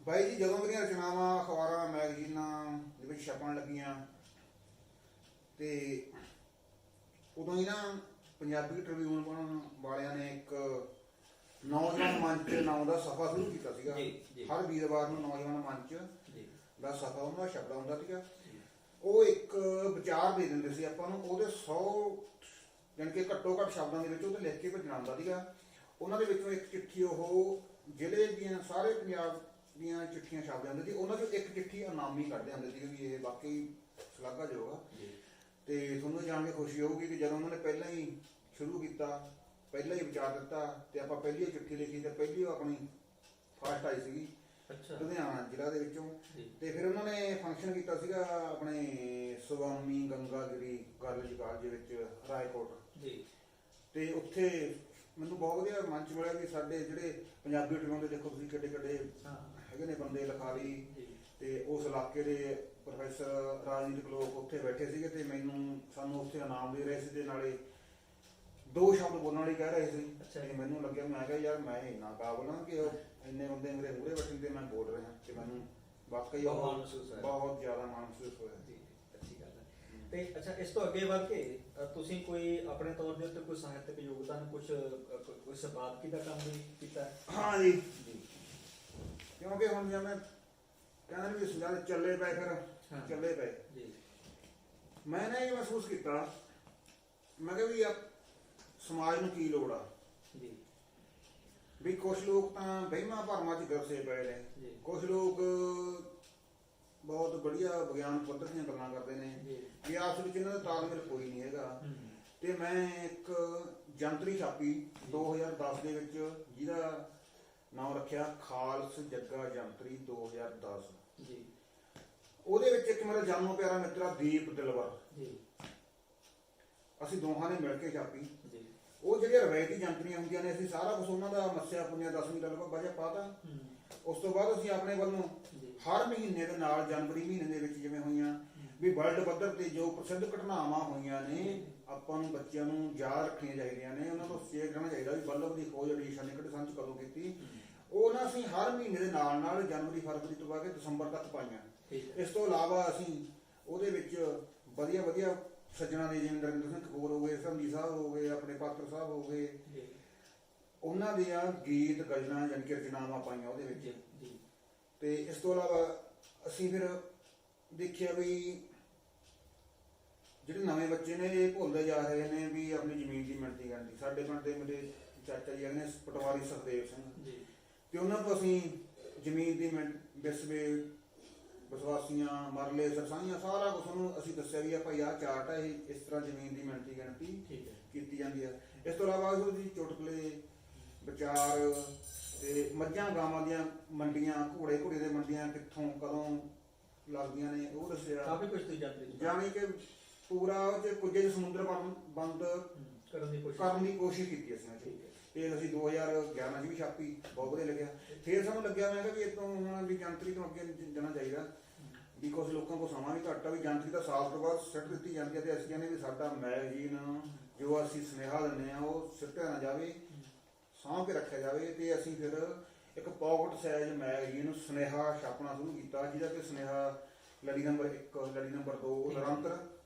[SPEAKER 2] ਬਾਈ ਜੀ, ਜਦੋਂ ਮੇਰੀਆਂ ਰਚਨਾਵਾਂ ਅਖਬਾਰਾਂ ਮੈਗਜ਼ੀਨਾਂ ਦੇ ਵਿੱਚ ਛਪਣ ਲੱਗੀਆਂ, ਤੇ ਉਦੋਂ ਹੀ ਨਾ ਪੰਜਾਬੀ ਟ੍ਰਿਬਿਊਨ ਬਣਾਉਣ ਵਾਲਿਆਂ ਨੇ ਇੱਕ ਨੌਜਵਾਨ ਮੰਚ ਨਾਮ ਦਾ ਸਫ਼ਾ ਸ਼ੁਰੂ ਕੀਤਾ ਸੀਗਾ।
[SPEAKER 1] ਜੀ, ਜੀ।
[SPEAKER 2] ਹਰ ਵੀਰਵਾਰ ਨੂੰ ਨੌਜਵਾਨ ਮੰਚ
[SPEAKER 1] ਜੀ।
[SPEAKER 2] ਦਾ ਸਫ਼ਾ ਉਹਨਾਂ ਦਾ ਛਪਦਾ ਹੁੰਦਾ ਸੀਗਾ। ਉਹ ਇੱਕ ਵਿਚਾਰ ਦੇ ਦਿੰਦੇ ਸੀ ਆਪਾਂ ਨੂੰ, ਉਹਦੇ 100 ਜਾਣੀ ਕਿ ਘੱਟੋ ਘੱਟ ਸ਼ਬਦਾਂ ਦੇ ਵਿੱਚ ਉਹ ਤੇ ਲਿਖ ਕੇ ਭੇਜਣਾ ਹੁੰਦਾ ਸੀਗਾ। ਉਹਨਾਂ ਦੇ ਵਿੱਚੋਂ ਇੱਕ ਚਿੱਠੀ ਉਹ ਜ਼ਿਲ੍ਹੇ ਦੀਆਂ ਸਾਰੇ ਪੰਜਾਬ ਦੀਆਂ ਚਿੱਠੀਆਂ ਛਾਪਦੇ ਹੁੰਦੇ ਸੀ, ਉਹਨਾਂ 'ਚੋਂ ਇੱਕ ਚਿੱਠੀ ਇਨਾਮੀ ਕੱਢਦੇ ਹੁੰਦੇ ਸੀ ਵੀ ਇਹ ਵਾਕਈ ਸ਼ਲਾਘਾਯੋਗ ਆ। ਤੇ ਤੁਹਾਨੂੰ ਇਹ ਜਾਣ ਕੇ ਖੁਸ਼ੀ ਹੋਊਗੀ ਕਿ ਜਦੋਂ ਉਹਨਾਂ ਨੇ ਪਹਿਲਾਂ ਹੀ ਸ਼ੁਰੂ ਕੀਤਾ, ਪਹਿਲਾਂ ਹੀ ਵਿਚਾਰ ਦਿੱਤਾ, ਤੇ ਆਪਾਂ ਪਹਿਲੀ ਚਿੱਠੀ ਲਿਖੀ, ਤੇ ਪਹਿਲੀ ਉਹ ਆਪਣੀ ਫਸਟ ਆਈ ਸੀਗੀ ਲੁਧਿਆਣਾ ਜ਼ਿਲ੍ਹਾ ਦੇ ਵਿੱਚੋਂ। ਤੇ ਫਿਰ ਉਹਨਾਂ ਨੇ ਫੰਕਸ਼ਨ ਕੀਤਾ ਸੀਗਾ ਆਪਣੇ ਸਵਾਮੀ ਗੰਗਾਗਿਰੀ ਕਾਲਜ ਦੇ ਵਿੱਚ ਰਾਏਕੋਟ ਜੀ। ਤੇ ਉੱਥੇ ਮੈਨੂੰ ਬਹੁਤ ਵਧੀਆ ਮੰਚ ਮਿਲਿਆ ਵੀ ਸਾਡੇ ਜਿਹੜੇ ਪੰਜਾਬੀ ਟ੍ਰਿਬਿਊਨ ਦੇ ਦੇਖੋ ਤੁਸੀਂ ਕਿੱਡੇ ਕਿੱਡੇ ਹੈਗੇ ਨੇ ਬੰਦੇ, ਲਿਖਾਰੀ, ਤੇ ਉਸ ਇਲਾਕੇ ਦੇ ਪ੍ਰੋਫੈਸਰ, ਰਾਜਨੀਤਿਕ ਲੋਕ ਉੱਥੇ ਬੈਠੇ ਸੀਗੇ, ਤੇ ਸਾਨੂੰ ਉੱਥੇ ਇਨਾਮ ਦੇ ਰਹੇ ਸੀ, ਤੇ ਨਾਲੇ 2 ਸ਼ਬਦ ਬੋਲਣ ਲਈ ਕਹਿ ਰਹੇ ਸੀ। ਤੇ ਮੈਨੂੰ ਲੱਗਿਆ, ਮੈਂ ਕਿਹਾ ਯਾਰ ਮੈਂ ਇੰਨਾ ਕਾਬਲ ਹਾਂ ਕਿ ਇੰਨੇ ਬੰਦੇ ਮੇਰੇ ਮੂਹਰੇ ਬੈਠੇ ਤੇ ਮੈਂ ਬੋਲ ਰਿਹਾ, ਤੇ ਮੈਨੂੰ ਵਾਕਈ ਬਹੁਤ ਜ਼ਿਆਦਾ ਮਾਣ ਮਹਿਸੂਸ ਹੋਇਆ।
[SPEAKER 1] ਅੱਛੀ ਗੱਲ ਹੈ। ਤੇ ਅੱਛਾ, ਇਸ ਤੋਂ ਅੱਗੇ ਵੱਧ ਕੇ ਤੁਸੀਂ ਕੋਈ ਆਪਣੇ ਤੌਰ ਦੇ ਉੱਤੇ ਕੋਈ ਸਾਹਿਤਕ ਯੋਗਦਾਨ, ਕੋਈ ਸੰਪਾਦਕੀ ਦਾ ਕੰਮ ਵੀ ਕੀਤਾ ਹੈ?
[SPEAKER 2] ਹਾਂ ਜੀ,
[SPEAKER 1] ਜੀ
[SPEAKER 2] ਕਿਉਂਕਿ ਹੁਣ ਜਿਵੇਂ ਕਹਿੰਦੇ ਵੀ ਸੰਸਾਰ ਚੱਲੇ ਪਏ, ਫਿਰ ਚੱਲੇ ਪਏ।
[SPEAKER 1] ਜੀ
[SPEAKER 2] ਮੈਂ ਨਾ ਇਹ ਮਹਿਸੂਸ ਕੀਤਾ, ਮੈਂ ਕਿਹਾ ਵੀ ਸਮਾਜ ਨੂੰ ਕੀ ਲੋੜ ਆ।
[SPEAKER 1] ਜੀ
[SPEAKER 2] ਵੀ ਕੁਝ ਲੋਕ ਤਾਂ ਵਹਿਮਾਂ ਭਰਮਾਂ 'ਚ ਗਰਸੇ ਪਏ ਨੇ,
[SPEAKER 1] ਜੀ
[SPEAKER 2] ਕੁਝ ਲੋਕ ਬਹੁਤ ਵਧੀਆ ਵਿਗਿਆਨ ਪੱਧਰ ਦੀਆਂ ਗੱਲਾਂ ਕਰਦੇ ਨੇ
[SPEAKER 1] ਜੀ
[SPEAKER 2] ਵੀ ਆਪਸ ਵਿੱਚ ਇਹਨਾਂ ਦਾ ਤਾਲਮੇਲ ਕੋਈ ਨਹੀਂ ਹੈਗਾ।
[SPEAKER 1] ਹੂੰ,
[SPEAKER 2] ਤੇ ਮੈਂ ਇੱਕ ਜੰਤਰੀ ਛਾਪੀ 2010 ਦੇ ਵਿੱਚ, ਜਿਹਦਾ ਨਾਮ ਰੱਖਿਆ ਖਾਲਸ ਜੱਗਾ ਜੰਤਰੀ 2010।
[SPEAKER 1] ਜੀ
[SPEAKER 2] ਉਹਦੇ ਵਿੱਚ ਇੱਕ ਮੇਰਾ ਜਾਨੋ ਪਿਆਰਾ ਮਿੱਤਰ ਦੀਪ ਦਿਲਵਰ,
[SPEAKER 1] ਜੀ
[SPEAKER 2] ਅਸੀਂ ਦੋਹਾਂ ਨੇ ਮਿਲ ਕੇ ਛਾਪੀ।
[SPEAKER 1] ਜੀ
[SPEAKER 2] ਉਹ ਜਿਹੜੀਆਂ ਰਵਾਇਤੀ ਜੰਤਰੀਆਂ ਹੁੰਦੀਆਂ ਨੇ, ਅਸੀਂ ਸਾਰਾ ਕੁਝ ਉਹਨਾਂ ਦਾ ਮੱਸਿਆ ਪੁੰਨਿਆ 10ਵੀਂ ਲਗਭਗ ਵਜਾ ਪਾਤਾ।
[SPEAKER 1] ਹੂੰ,
[SPEAKER 2] ਉਸ ਤੋਂ ਬਾਅਦ ਅਸੀਂ ਆਪਣੇ ਵੱਲੋਂ
[SPEAKER 1] ਜੀ
[SPEAKER 2] ਹਰ ਮਹੀਨੇ ਦੇ ਨਾਲ ਜਨਵਰੀ ਮਹੀਨੇ ਦੇ ਵਿੱਚ ਜਿਵੇਂ ਹੋਈਆਂ ਵੀ ਵਰਲਡ ਪੱਧਰ ਤੇ ਜੋ ਪ੍ਰਸਿੱਧ ਘਟਨਾਵਾਂ ਹੋਈਆਂ ਨੇ, ਆਪਾਂ ਨੂੰ ਬੱਚਿਆਂ ਨੂੰ ਯਾਦ ਰੱਖਣੀਆਂ ਚਾਹੀਦੀਆਂ ਨੇ, ਉਹਨਾਂ ਤੋਂ ਸ਼ੇਅਰ ਕਰਨਾ ਚਾਹੀਦਾ ਵੀ ਬੱਲਬ ਦੀ ਖੋਜ ਐਡੀਸ਼ਨ ਨੇ ਕਿਹੜੇ ਸੰਨ 'ਚ ਕਦੋਂ ਕੀਤੀ। ਉਹ ਨਾ ਅਸੀਂ ਹਰ ਮਹੀਨੇ ਦੇ ਨਾਲ ਨਾਲ ਜਨਵਰੀ ਫਰਵਰੀ ਤੋਂ ਬਾਅਦ ਦਸੰਬਰ ਤੱਕ ਪਾਈਆਂ।
[SPEAKER 1] ਠੀਕ ਹੈ।
[SPEAKER 2] ਇਸ ਤੋਂ ਇਲਾਵਾ ਅਸੀਂ ਉਹਦੇ ਵਿੱਚ ਵਧੀਆ ਵਧੀਆ ਸੱਜਣਾ ਦੇ, ਜਿਵੇਂ ਨਰਿੰਦਰ ਸਿੰਘ ਕਪੂਰ ਹੋ ਗਏ, ਸੰਧੀ ਸਾਹਿਬ ਹੋ ਗਏ, ਆਪਣੇ ਪਾਤਰ ਸਾਹਿਬ ਹੋ ਗਏ,
[SPEAKER 1] ਜੀ
[SPEAKER 2] ਉਹਨਾਂ ਦੀਆਂ ਗੀਤ ਗਜ਼ਲਾਂ ਜਾਣੀ ਕਿ ਰਚਨਾਵਾਂ ਪਾਈਆਂ ਉਹਦੇ ਵਿੱਚ।
[SPEAKER 1] ਜੀ
[SPEAKER 2] ਤੇ ਇਸ ਤੋਂ ਇਲਾਵਾ ਅਸੀਂ ਫਿਰ ਦੇਖਿਆ ਵੀ ਜਿਹੜੇ ਨਵੇਂ ਬੱਚੇ ਨੇ ਇਹ ਭੁੱਲਦੇ ਜਾ ਰਹੇ ਨੇ ਵੀ ਆਪਣੀ ਜ਼ਮੀਨ ਦੀ ਮਿਣਤੀ ਕਰਨ ਦੀ। ਸਾਡੇ ਪਿੰਡ ਦੇ ਮੇਰੇ ਚਾਚਾ ਜੀ ਨੇ ਪਟਵਾਰੀ ਸੁਖਦੇਵ ਸਿੰਘ,
[SPEAKER 1] ਜੀ
[SPEAKER 2] ਤੇ ਉਹਨਾਂ ਤੋਂ ਅਸੀਂ ਜ਼ਮੀਨ ਦੀ ਵਿਸਵੇ, ਵਿਸ਼ਵਾਸੀਆਂ, ਮਰਲੇ, ਸਰਸਾਈਆਂ, ਸਾਰਾ ਕੁਝ ਉਹਨੂੰ ਅਸੀਂ ਦੱਸਿਆ ਵੀ ਆ ਭਾਈ ਆਹ ਚਾਰਟ ਹੈ, ਇਹ ਇਸ ਤਰ੍ਹਾਂ ਜ਼ਮੀਨ ਦੀ ਮਿਣਤੀ ਗਿਣਤੀ
[SPEAKER 1] ਠੀਕ ਹੈ।
[SPEAKER 2] ਕੀਤੀ ਜਾਂਦੀ ਹੈ। ਇਸ ਤੋਂ ਇਲਾਵਾ ਉਹਦੀ ਚੁਟਕਲੇ, ਵਿਚਾਰ ਤੇ ਮੱਝਾਂ ਗਾਵਾਂ ਦੀਆਂ ਮੰਡੀਆਂ, ਘੋੜੇ ਘੋੜੇ ਦੇ ਮੰਡੀਆਂ ਕਿੱਥੋਂ ਕਦੋਂ ਲੱਗਦੀਆਂ ਨੇ ਉਹ ਦੱਸਿਆ।
[SPEAKER 1] ਕਾਫੀ ਕੁਝ ਤੁਸੀਂ ਜਾਣਦੇ ਹੋ।
[SPEAKER 2] ਜਾਣੀ ਕਿ ਪੂਰਾ ਉਹ 'ਚ ਕੁਝ ਸਮੁੰਦਰ ਬੰਦ ਕਰਨ ਦੀ ਕੋਸ਼ਿਸ਼ ਕੀਤੀ ਅਸੀਂ।
[SPEAKER 1] ਠੀਕ ਹੈ।
[SPEAKER 2] ਤੇ ਅਸੀਂ 2011 'ਚ ਵੀ ਛਾਪੀ, ਬਹੁਤ ਵਧੀਆ ਲੱਗਿਆ। ਫਿਰ ਸਾਨੂੰ ਲੱਗਿਆ ਮੈਂ ਕਿਹਾ ਵੀ ਇਹ ਤੋਂ ਹੁਣ ਵੀ ਜੰਤਰੀ ਤੋਂ ਅੱਗੇ ਜਾਣਾ ਚਾਹੀਦਾ, ਵੀ ਕੁਝ ਲੋਕਾਂ ਕੋਲ ਸਮਾਂ ਵੀ ਘੱਟ ਆ, ਵੀ ਜੰਤਰੀ ਦਾ ਸਾਲ ਤੋਂ ਬਾਅਦ ਸਿੱਟ ਦਿੱਤੀ ਜਾਂਦੀ ਹੈ। ਤੇ ਅਸੀਂ ਕਹਿੰਦੇ ਵੀ ਸਾਡਾ ਮੈਗਜ਼ੀਨ ਜੋ ਅਸੀਂ ਸੁਨੇਹਾ ਦਿੰਦੇ ਆ ਉਹ ਸਿੱਟਿਆ ਨਾ ਜਾਵੇ, ਸਾਂਭ ਕੇ ਰੱਖਿਆ ਜਾਵੇ। ਤੇ ਅਸੀਂ ਫਿਰ ਇੱਕ ਪਾਕਟ ਸਾਈਜ਼ ਮੈਗਜ਼ੀਨ ਸੁਨੇਹਾ ਛਾਪਣਾ ਸ਼ੁਰੂ ਕੀਤਾ, ਜਿਹਦਾ ਕਿ ਸੁਨੇਹਾ ਲੜੀ ਨੰਬਰ 1, ਲੜੀ ਨੰਬਰ 2 ਨਿਰੰਤਰ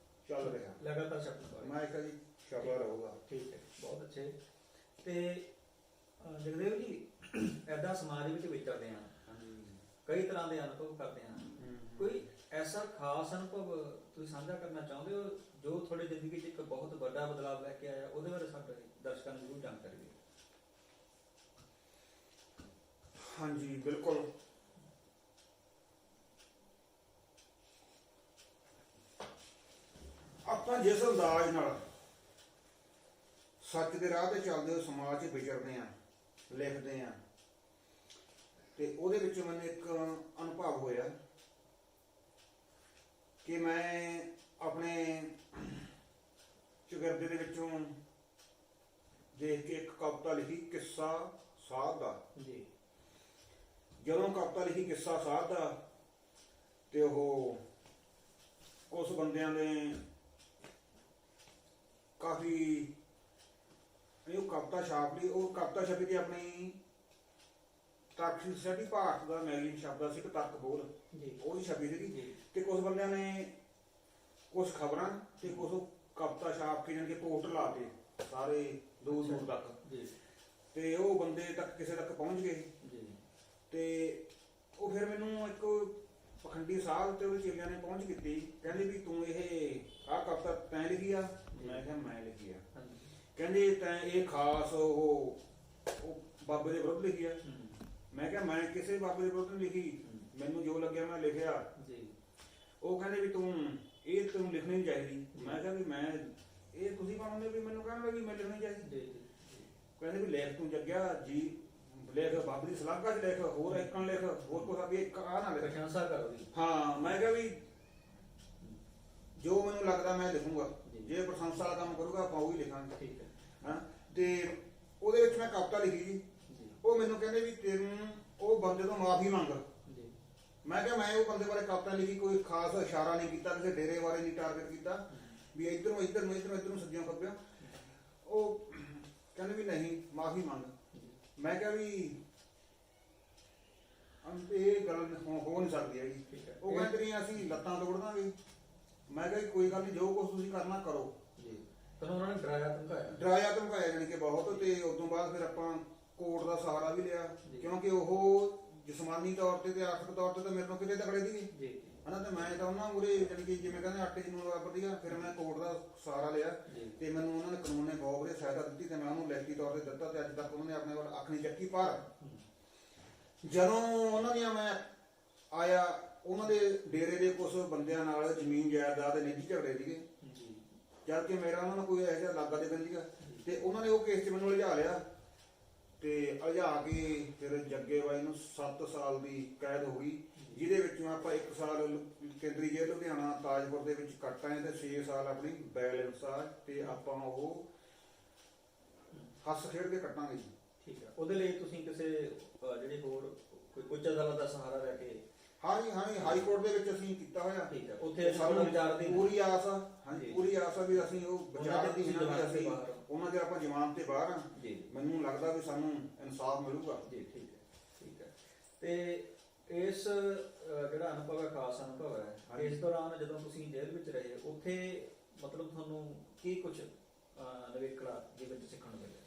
[SPEAKER 2] ਚੱਲ ਰਿਹਾ,
[SPEAKER 1] ਲਗਾਤਾਰ ਛਪਦਾ।
[SPEAKER 2] ਮੈਂ ਕਿਹਾ ਜੀ ਛਪਦਾ ਰਹੂਗਾ।
[SPEAKER 1] ਠੀਕ ਹੈ, ਬਹੁਤ ਅੱਛੇ। ਤੇ ਜਗਦੇਵ ਜੀ, ਐਦਾਂ ਸਮਾਜ ਵਿੱਚ ਵਿਚਰਦੇ ਹਾਂ, ਕਈ ਤਰ੍ਹਾਂ ਦੇ ਅਨੁਭਵ ਕਰਦੇ ਹਾਂ, ਕੋਈ ਐਸਾ ਖਾਸ ਅਨੁਭਵ ਤੁਸੀਂ ਸਾਂਝਾ ਕਰਨਾ ਚਾਹੁੰਦੇ ਹੋ ਜੋ ਤੁਹਾਡੀ ਜ਼ਿੰਦਗੀ 'ਚ ਇੱਕ ਬਹੁਤ ਵੱਡਾ ਬਦਲਾਅ ਲੈ ਕੇ ਆਇਆ? ਉਹਦੇ ਬਾਰੇ ਸਾਡੇ ਦਰਸ਼ਕਾਂ ਨੂੰ ਜ਼ਰੂਰ ਜਾਣਕਾਰੀ ਦਿਓ।
[SPEAKER 2] ਹਾਂਜੀ ਬਿਲਕੁਲ। ਆਪਾਂ ਜਿਸ ਅੰਦਾਜ਼ ਨਾਲ ਸੱਚ ਦੇ ਰਾਹ ਤੇ ਚੱਲਦੇ ਹੋ ਸਮਾਜ 'ਚ ਵਿਚਰਦੇ ਆ, ਲਿਖਦੇ ਆ, ਤੇ ਉਹਦੇ ਵਿੱਚ ਮੈਨੂੰ ਇੱਕ ਅਨੁਭਵ ਹੋਇਆ ਕਿ ਮੈਂ ਆਪਣੇ ਚੁਗਰਦੇ ਦੇ ਵਿੱਚੋਂ ਦੇਖ ਕੇ ਇੱਕ ਕਵਿਤਾ ਲਿਖੀ, ਕਿੱਸਾ ਸਾਧ ਦਾ।
[SPEAKER 1] ਜੀ
[SPEAKER 2] ਜਦੋਂ ਕਵਿਤਾ ਲਿਖੀ ਕਿੱਸਾ ਸਾਧ ਦਾ, ਤੇ ਉਹ ਉਸ ਬੰਦਿਆਂ ਨੇ ਕਾਫੀ ਉਹ ਕਵਿਤਾ ਛਾਪ ਲਈ। ਉਹ ਕਵਿਤਾ ਛਪੀ ਤੇ ਆਪਣੀ ਤਰਕ ਸੋਸਾਇਟੀ ਭਾਰਤ ਦਾ ਮੈਗਜ਼ੀਨ ਛਪਦਾ ਸੀ, ਇੱਕ ਤਰਕ ਬੋਲ, ਉਹਦੀ ਛਪੀ ਸੀਗੀ। ਤੇ ਕੁਝ ਬੰਦਿਆਂ ਨੇ ਕੁਝ ਖਬਰਾਂ ਤੇ ਕੁਝ ਕਵਿਤਾ ਛਾਪ ਕੇ ਜਾਣੀ ਕਿ ਪੋਸਟ ਲਾ ਕੇ ਸਾਰੇ ਦੂਰ ਦੂਰ ਤੱਕ, ਤੇ ਉਹ ਬੰਦੇ ਤੱਕ ਕਿਸੇ ਤੱਕ ਪਹੁੰਚ ਗਏ। ਤੇ ਉਹ ਫਿਰ ਮੈਨੂੰ ਇੱਕ ਪਖੰਡੀ ਸਾਹਿਬ ਤੇ ਉਹਦੇ ਚੇਲਿਆਂ ਨੇ ਪਹੁੰਚ ਕੀਤੀ, ਕਹਿੰਦੇ ਵੀ ਤੂੰ ਇਹ ਆਹ ਕਵਿਤਾ ਤੈਂ ਲਿਖੀ ਆ? ਮੈਂ ਕਿਹਾ ਮੈਂ ਲਿਖੀ ਆ। ਕਹਿੰਦੇ ਤੈਂ ਇਹ ਖਾਸ ਉਹ ਬਾਬੇ ਦੇ ਵਿਰੁੱਧ ਲਿਖੀ ਆ? ਮੈਂ ਕਿਹਾ ਮੈਂ ਕਿਸੇ ਬਾਬੇ ਦੇ ਵਿਰੁੱਧ ਨਹੀਂ ਲਿਖੀ, ਮੈਨੂੰ ਜੋ ਲੱਗਿਆ ਮੈਂ ਲਿਖਿਆ। ਉਹ ਕਹਿੰਦੇ ਵੀ ਤੂੰ ਇਹ ਤੈਨੂੰ ਲਿਖਣੀ ਨਹੀਂ ਚਾਹੀਦੀ। ਮੈਂ ਕਿਹਾ ਵੀ ਮੈਂ ਇਹ ਤੁਸੀਂ ਕਹੋਗੇ ਵੀ ਮੈਨੂੰ ਕਹਿਣ ਵੀ ਮੈਂ ਲਿਖਣੀ ਚਾਹੀਦੀ? ਕਹਿੰਦੇ ਵੀ ਲਿਖ ਤੂੰ ਜੱਗਿਆ ਜੀ, ਲਿਖ ਬਾਬੇ ਦੀ ਸਲਾਘਾ 'ਚ ਲਿਖ, ਹੋਰ ਇੱਕਣ ਲਿਖ, ਹੋਰ ਕੁਛ ਵੀ ਇੱਕ ਆ ਨਾ ਲਿਖ, ਪ੍ਰਸ਼ੰਸਾ ਕਰੋ। ਹਾਂ ਮੈਂ ਕਿਹਾ ਵੀ ਜੋ ਮੈਨੂੰ ਲੱਗਦਾ ਮੈਂ ਲਿਖੂੰਗਾ, ਜੇ ਪ੍ਰਸ਼ੰਸਾ ਦਾ ਕੰਮ ਕਰੂਗਾ ਆਪਾਂ ਉਹ ਹੀ ਲਿਖਾਂਗੇ। ਠੀਕ ਹੈ। ਹਾਂ, ਤੇ ਉਹਦੇ ਵਿੱਚ ਮੈਂ ਕਵਿਤਾ ਲਿਖੀ ਜੀ। ਉਹ ਮੈਨੂੰ ਕਹਿੰਦੇ ਵੀ ਤੈਨੂੰ ਉਹ ਬੰਦੇ ਤੋਂ ਮਾਫੀ ਮੰਗ। ਮੈਂ ਕਿਹਾ ਮੈਂ ਉਹ ਬੰਦੇ ਬਾਰੇ ਕਵਿਤਾ ਲਿਖੀ, ਕੋਈ ਖਾਸ ਇਸ਼ਾਰਾ ਨਹੀਂ ਕੀਤਾ, ਕਿਸੇ ਡੇਰੇ ਬਾਰੇ ਨਹੀਂ ਟਾਰਗੇਟ ਕੀਤਾ ਵੀ ਇੱਧਰ ਨੂੰ ਇੱਧਰ ਨੂੰ ਇੱਧਰ ਨੂੰ ਇੱਧਰ ਨੂੰ ਸੱਜਿਓਂ ਖੱਬਿਓਂ। ਉਹ ਕਹਿੰਦੇ ਵੀ ਨਹੀਂ ਮਾਫੀ ਮੰਗ। ਮੈਂ ਕਿਹਾ ਵੀ ਇਹ ਗੱਲ ਹੋ ਨਹੀਂ ਸਕਦੀ ਹੈਗੀ। ਉਹ ਕਹਿੰਦੇ ਤੇਰੀਆਂ ਅਸੀਂ ਲੱਤਾਂ ਤੋੜ ਦਾਂਗੇ, ਮੈਂ ਕਿਹਾ ਕਿ ਕੋਈ ਗੱਲ ਨਹੀਂ, ਜੋ ਕੁਝ ਤੁਸੀਂ ਕਰਨਾ ਕਰੋ।
[SPEAKER 1] ਜੀ, ਤੁਹਾਨੂੰ ਉਹਨਾਂ ਨੇ
[SPEAKER 2] ਡਰਾਇਆ ਧਮਕਾਇਆ ਜਾਣੀ ਕਿ ਬਹੁਤ। ਤੇ ਉਸ ਤੋਂ ਬਾਅਦ ਫਿਰ ਆਪਾਂ ਕੋਰਟ ਦਾ ਸਹਾਰਾ ਵੀ ਲਿਆ,
[SPEAKER 1] ਜੀ।
[SPEAKER 2] ਕਿਉਂਕਿ ਉਹ ਜਿਸਮਾਨੀ ਤੌਰ ਤੇ ਆਰਥਿਕ ਤੌਰ ਤੇ ਤਾਂ ਮੇਰੇ ਤੋਂ ਕਿਤੇ ਤਕੜੇ ਸੀਗੇ
[SPEAKER 1] ਜੀ
[SPEAKER 2] ਹਨਾ। ਤੇ ਮੈਂ ਤਾਂ ਉਹਨਾਂ ਮੂਹਰੇ ਜਾਣੀ ਕਿ ਜਿਵੇਂ ਕਹਿੰਦੇ ਆਟੇ 'ਚ ਨੂਣ ਬਰਾਬਰ ਸੀਗਾ। ਫਿਰ ਮੈਂ ਕੋਰਟ ਦਾ ਸਹਾਰਾ ਲਿਆ
[SPEAKER 1] ਜੀ।
[SPEAKER 2] ਤੇ ਮੈਨੂੰ ਉਹਨਾਂ ਨੇ ਕਾਨੂੰਨ ਨੇ ਬਹੁਤ ਵਧੀਆ ਸਹਾਇਤਾ ਦਿੱਤੀ ਤੇ ਮੈਂ ਉਹਨੂੰ ਲਿਖਤੀ ਤੌਰ ਤੇ ਦਿੱਤਾ ਤੇ ਅੱਜ ਤੱਕ ਉਹਨਾਂ ਨੇ ਆਪਣੇ ਕੋਲ ਅੱਖ ਨਹੀਂ ਚੱਕੀ। ਪਰ ਜਦੋਂ ਉਹਨਾਂ ਦੀਆਂ ਮੈਂ ਆਇਆ, ਉਹਨਾਂ ਦੇ ਡੇਰੇ ਦੇ ਕੁਝ ਬੰਦਿਆਂ ਨਾਲ ਜ਼ਮੀਨ ਜਾਇਦਾਦ ਦੇ ਨਿੱਜੀ ਝਗੜੇ ਸੀਗੇ,
[SPEAKER 1] ਜੀ
[SPEAKER 2] ਜਦ ਕਿ ਮੇਰਾ ਉਹਨਾਂ ਨੂੰ ਕੋਈ ਇਹੋ ਜਿਹਾ ਲਾਗਾ ਦੇ ਸੀਗਾ। ਤੇ ਉਹਨਾਂ ਨੇ ਉਹ ਕੇਸ 'ਚ ਮੈਨੂੰ ਲਿਜਾ ਲਿਆ ਤੇ ਲਿਜਾ ਕੇ ਫਿਰ ਜੱਗੇ ਬਾਈ ਨੂੰ 7 ਸਾਲ ਦੀ ਕੈਦ ਹੋ ਗਈ, ਜਿਹਦੇ ਵਿੱਚੋਂ ਆਪਾਂ 1 ਸਾਲ ਕੇਂਦਰੀ ਜੇਲ੍ਹ ਲੁਧਿਆਣਾ ਤਾਜਪੁਰ ਦੇ ਵਿੱਚ ਕੱਟ ਆਏ ਤੇ 6 ਸਾਲ ਆਪਣੀ ਬੈਲੈਂਸ ਆ ਤੇ ਆਪਾਂ ਉਹ ਹੱਸ ਖੇਡ ਕੇ ਕੱਟਾਂਗੇ ਜੀ।
[SPEAKER 1] ਠੀਕ ਹੈ। ਉਹਦੇ ਲਈ ਤੁਸੀਂ ਕਿਸੇ ਜਿਹੜੇ ਹੋਰ ਕੋਈ ਉੱਚ ਅਦਾਲਤ ਦਾ ਸਹਾਰਾ ਲੈ ਕੇ?
[SPEAKER 2] ਹਾਂਜੀ ਹਾਈ ਕੋਰਟ ਦੇ ਵਿੱਚ ਅਸੀਂ ਕੀਤਾ ਹੋਇਆ।
[SPEAKER 1] ਠੀਕ ਹੈ। ਉੱਥੇ ਸਾਨੂੰ ਵਿਚਾਰ ਦੀ
[SPEAKER 2] ਪੂਰੀ ਆਸ ਆ। ਹਾਂਜੀ, ਪੂਰੀ ਆਸ ਆ ਵੀ ਅਸੀਂ ਉਹ ਵਿਚਾਰ ਦੀ
[SPEAKER 1] ਅਸੀਂ
[SPEAKER 2] ਉਹਨਾਂ ਦੇ ਆਪਾਂ ਜ਼ਮਾਨਤ ਤੇ ਬਾਹਰ ਆ
[SPEAKER 1] ਜੀ।
[SPEAKER 2] ਮੈਨੂੰ ਲੱਗਦਾ ਵੀ ਸਾਨੂੰ ਇਨਸਾਫ ਮਿਲੂਗਾ
[SPEAKER 1] ਜੀ। ਠੀਕ ਹੈ। ਤੇ ਇਸ ਜਿਹੜਾ ਅਨੁਭਵ ਹੈ, ਖਾਸ ਅਨੁਭਵ ਹੈ, ਇਸ ਦੌਰਾਨ ਜਦੋਂ ਤੁਸੀਂ ਜੇਲ੍ਹ ਵਿੱਚ ਰਹੇ, ਉੱਥੇ ਮਤਲਬ ਤੁਹਾਨੂੰ ਕੀ ਕੁਝ ਨਵੇਕਲਾ ਜੀਵਨ 'ਚ ਸਿੱਖਣ ਨੂੰ ਮਿਲਿਆ?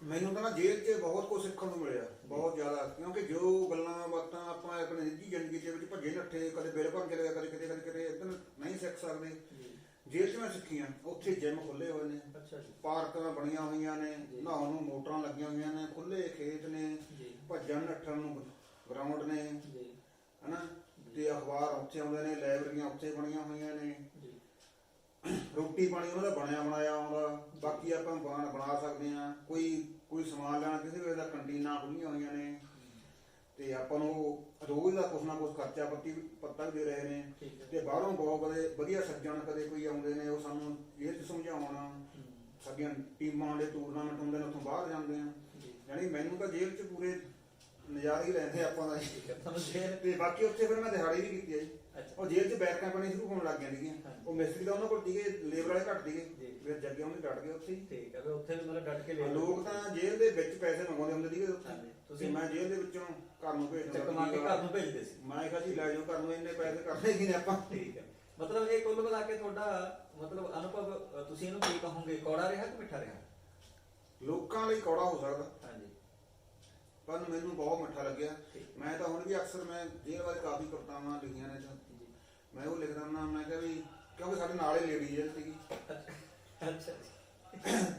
[SPEAKER 2] ਮੈਨੂੰ ਤਾਂ ਨਾ ਜੇਲ੍ਹ 'ਚ ਬਹੁਤ ਕੁਝ ਸਿੱਖਣ ਨੂੰ ਮਿਲਿਆ, ਬਹੁਤ ਜ਼ਿਆਦਾ। ਕਿਉਂਕਿ ਜੋ ਗੱਲਾਂ ਬਾਤਾਂ ਆਪਾਂ ਆਪਣੇ ਨਿੱਜੀ ਜ਼ਿੰਦਗੀ ਦੇ ਵਿੱਚ ਭੱਜੇ ਨੱਠੇ, ਕਦੇ ਬਿਲ ਭਰ ਕੇ ਲਗਾ, ਕਦੇ ਕਿਤੇ ਇੱਧਰ ਨਹੀਂ ਸਿੱਖ ਸਕਦੇ, ਜੇਲ੍ਹ 'ਚ ਮੈਂ ਸਿੱਖੀਆਂ। ਉੱਥੇ ਜਿਮ ਖੁੱਲੇ ਹੋਏ ਨੇ,
[SPEAKER 1] ਅੱਛਾ ਜੀ।
[SPEAKER 2] ਪਾਰਕਾਂ ਬਣੀਆਂ ਹੋਈਆਂ ਨੇ, ਨਹਾਉਣ ਨੂੰ ਮੋਟਰਾਂ ਲੱਗੀਆਂ ਹੋਈਆਂ ਨੇ, ਖੁੱਲੇ ਖੇਤ ਨੇ, ਭੱਜਣ ਨੱਠਣ ਨੂੰ ਗਰਾਊਂਡ ਨੇ ਹਨਾ। ਤੇ ਅਖਬਾਰ ਉੱਥੇ ਆਉਂਦੇ ਨੇ, ਲਾਇਬ੍ਰੇਰੀਆਂ ਉੱਥੇ ਬਣੀਆਂ ਹੋਈਆਂ ਨੇ, ਰੋਟੀ ਪਾਣੀ ਉਹਨਾਂ ਦਾ ਬਣਿਆ ਬਣਾਇਆ ਆਉਂਦਾ। ਬਾਕੀ ਆਪਾਂ ਬਣਾ ਸਕਦੇ ਹਾਂ। ਕੋਈ ਸਮਾਨ ਲੈਣਾ ਕਿਸੇ ਵੇਲੇ ਦਾ ਕੰਟੀਨਾਂ ਖੁੱਲੀਆਂ ਹੋਈਆਂ ਨੇ ਤੇ ਆਪਾਂ ਨੂੰ ਰੋਜ਼ ਦਾ ਕੁਛ ਨਾ ਕੁਛ ਖਰਚਾ ਪੱਤਾ ਵੀ ਦੇ ਰਹੇ ਨੇ। ਤੇ ਬਾਹਰੋਂ ਬਹੁਤ ਵਧੀਆ ਸੱਜਣ ਕਦੇ ਕੋਈ ਆਉਂਦੇ ਨੇ, ਉਹ ਸਾਨੂੰ ਜੇਲ੍ਹ 'ਚ ਸਮਝਾਉਣਾ। ਸਾਡੀਆਂ ਟੀਮਾਂ ਦੇ ਟੂਰਨਾਮੈਂਟ ਹੁੰਦੇ ਨੇ, ਉੱਥੋਂ ਬਾਹਰ ਜਾਂਦੇ ਆ। ਯਾਨੀ ਮੈਨੂੰ ਤਾਂ ਜੇਲ੍ਹ 'ਚ ਪੂਰੇ ਨਜ਼ਾਰੇ ਹੀ ਲੈਂਦੇ ਆਪਾਂ ਦਾ। ਤੇ ਬਾਕੀ ਉੱਥੇ ਫਿਰ ਮੈਂ ਦਿਹਾੜੀ ਵੀ ਕੀਤੀ ਹੈ ਜੀ। ਉਹ ਜੇਲ੍ਹ 'ਚ ਬੈਰਕਾਂ ਪੈਣੀ ਸ਼ੁਰੂ ਹੋਣ ਲੱਗ ਜਾਂਦੀਆਂ। ਉਹ ਮਿਸਤਰੀ ਤਾਂ ਉਹਨਾਂ ਕੋਲ ਸੀਗੇ, ਲੇਬਰ ਵਾਲੇ ਘੱਟ ਸੀਗੇ, ਫਿਰ ਜੱਗੇ ਉਹਨੇ ਡਟ ਗਏ ਉੱਥੇ।
[SPEAKER 1] ਠੀਕ ਹੈ। ਉੱਥੇ ਵੀ ਮਤਲਬ ਡਟ ਕੇ
[SPEAKER 2] ਲੋਕ ਤਾਂ ਜੇਲ੍ਹ ਦੇ ਵਿੱਚ ਪੈਸੇ ਮੰਗਾਉਂਦੇ ਹੁੰਦੇ ਸੀਗੇ ਉੱਥੇ। ਤੁਸੀਂ ਮੈਂ ਜੇਲ੍ਹ ਦੇ ਵਿੱਚੋਂ ਘਰ ਨੂੰ ਭੇਜਦਾ,
[SPEAKER 1] ਘਰ ਨੂੰ ਭੇਜਦੇ ਸੀ।
[SPEAKER 2] ਮੈਂ ਕਿਹਾ ਜੀ ਲੈ ਜਾਓ ਘਰ ਨੂੰ, ਇੰਨੇ ਪੈਸੇ ਕਰਦੇ ਕੀ ਨੇ ਆਪਾਂ।
[SPEAKER 1] ਠੀਕ ਹੈ। ਮਤਲਬ ਇਹ ਕੁੱਲ ਮਿਲਾ ਕੇ ਤੁਹਾਡਾ ਮਤਲਬ ਅਨੁਭਵ, ਤੁਸੀਂ ਇਹਨੂੰ ਕੀ ਕਹੋਗੇ, ਕੌੜਾ ਰਿਹਾ ਕਿ ਮਿੱਠਾ ਰਿਹਾ?
[SPEAKER 2] ਲੋਕਾਂ ਲਈ ਕੌੜਾ ਹੋ ਸਕਦਾ,
[SPEAKER 1] ਹਾਂਜੀ,
[SPEAKER 2] ਪਰ ਮੈਨੂੰ ਬਹੁਤ ਮਿੱਠਾ ਲੱਗਿਆ। ਮੈਂ ਤਾਂ ਹੁਣ ਵੀ ਅਕਸਰ ਮੈਂ ਜੇਲ੍ਹ ਬਾਰੇ ਕਾਫੀ ਕਵਿਤਾਵਾਂ ਲਿਖੀਆਂ ਨੇ, ਮੈਂ ਉਹ ਲਿਖਦਾ ਹੁੰਦਾ। ਮੈਂ ਕਿਹਾ ਵੀ ਕਿਉਂਕਿ ਸਾਡੇ ਨਾਲ ਹੀ ਲੇਡੀ ਜੇਲ੍ਹ ਸੀਗੀ।
[SPEAKER 1] ਅੱਛਾ।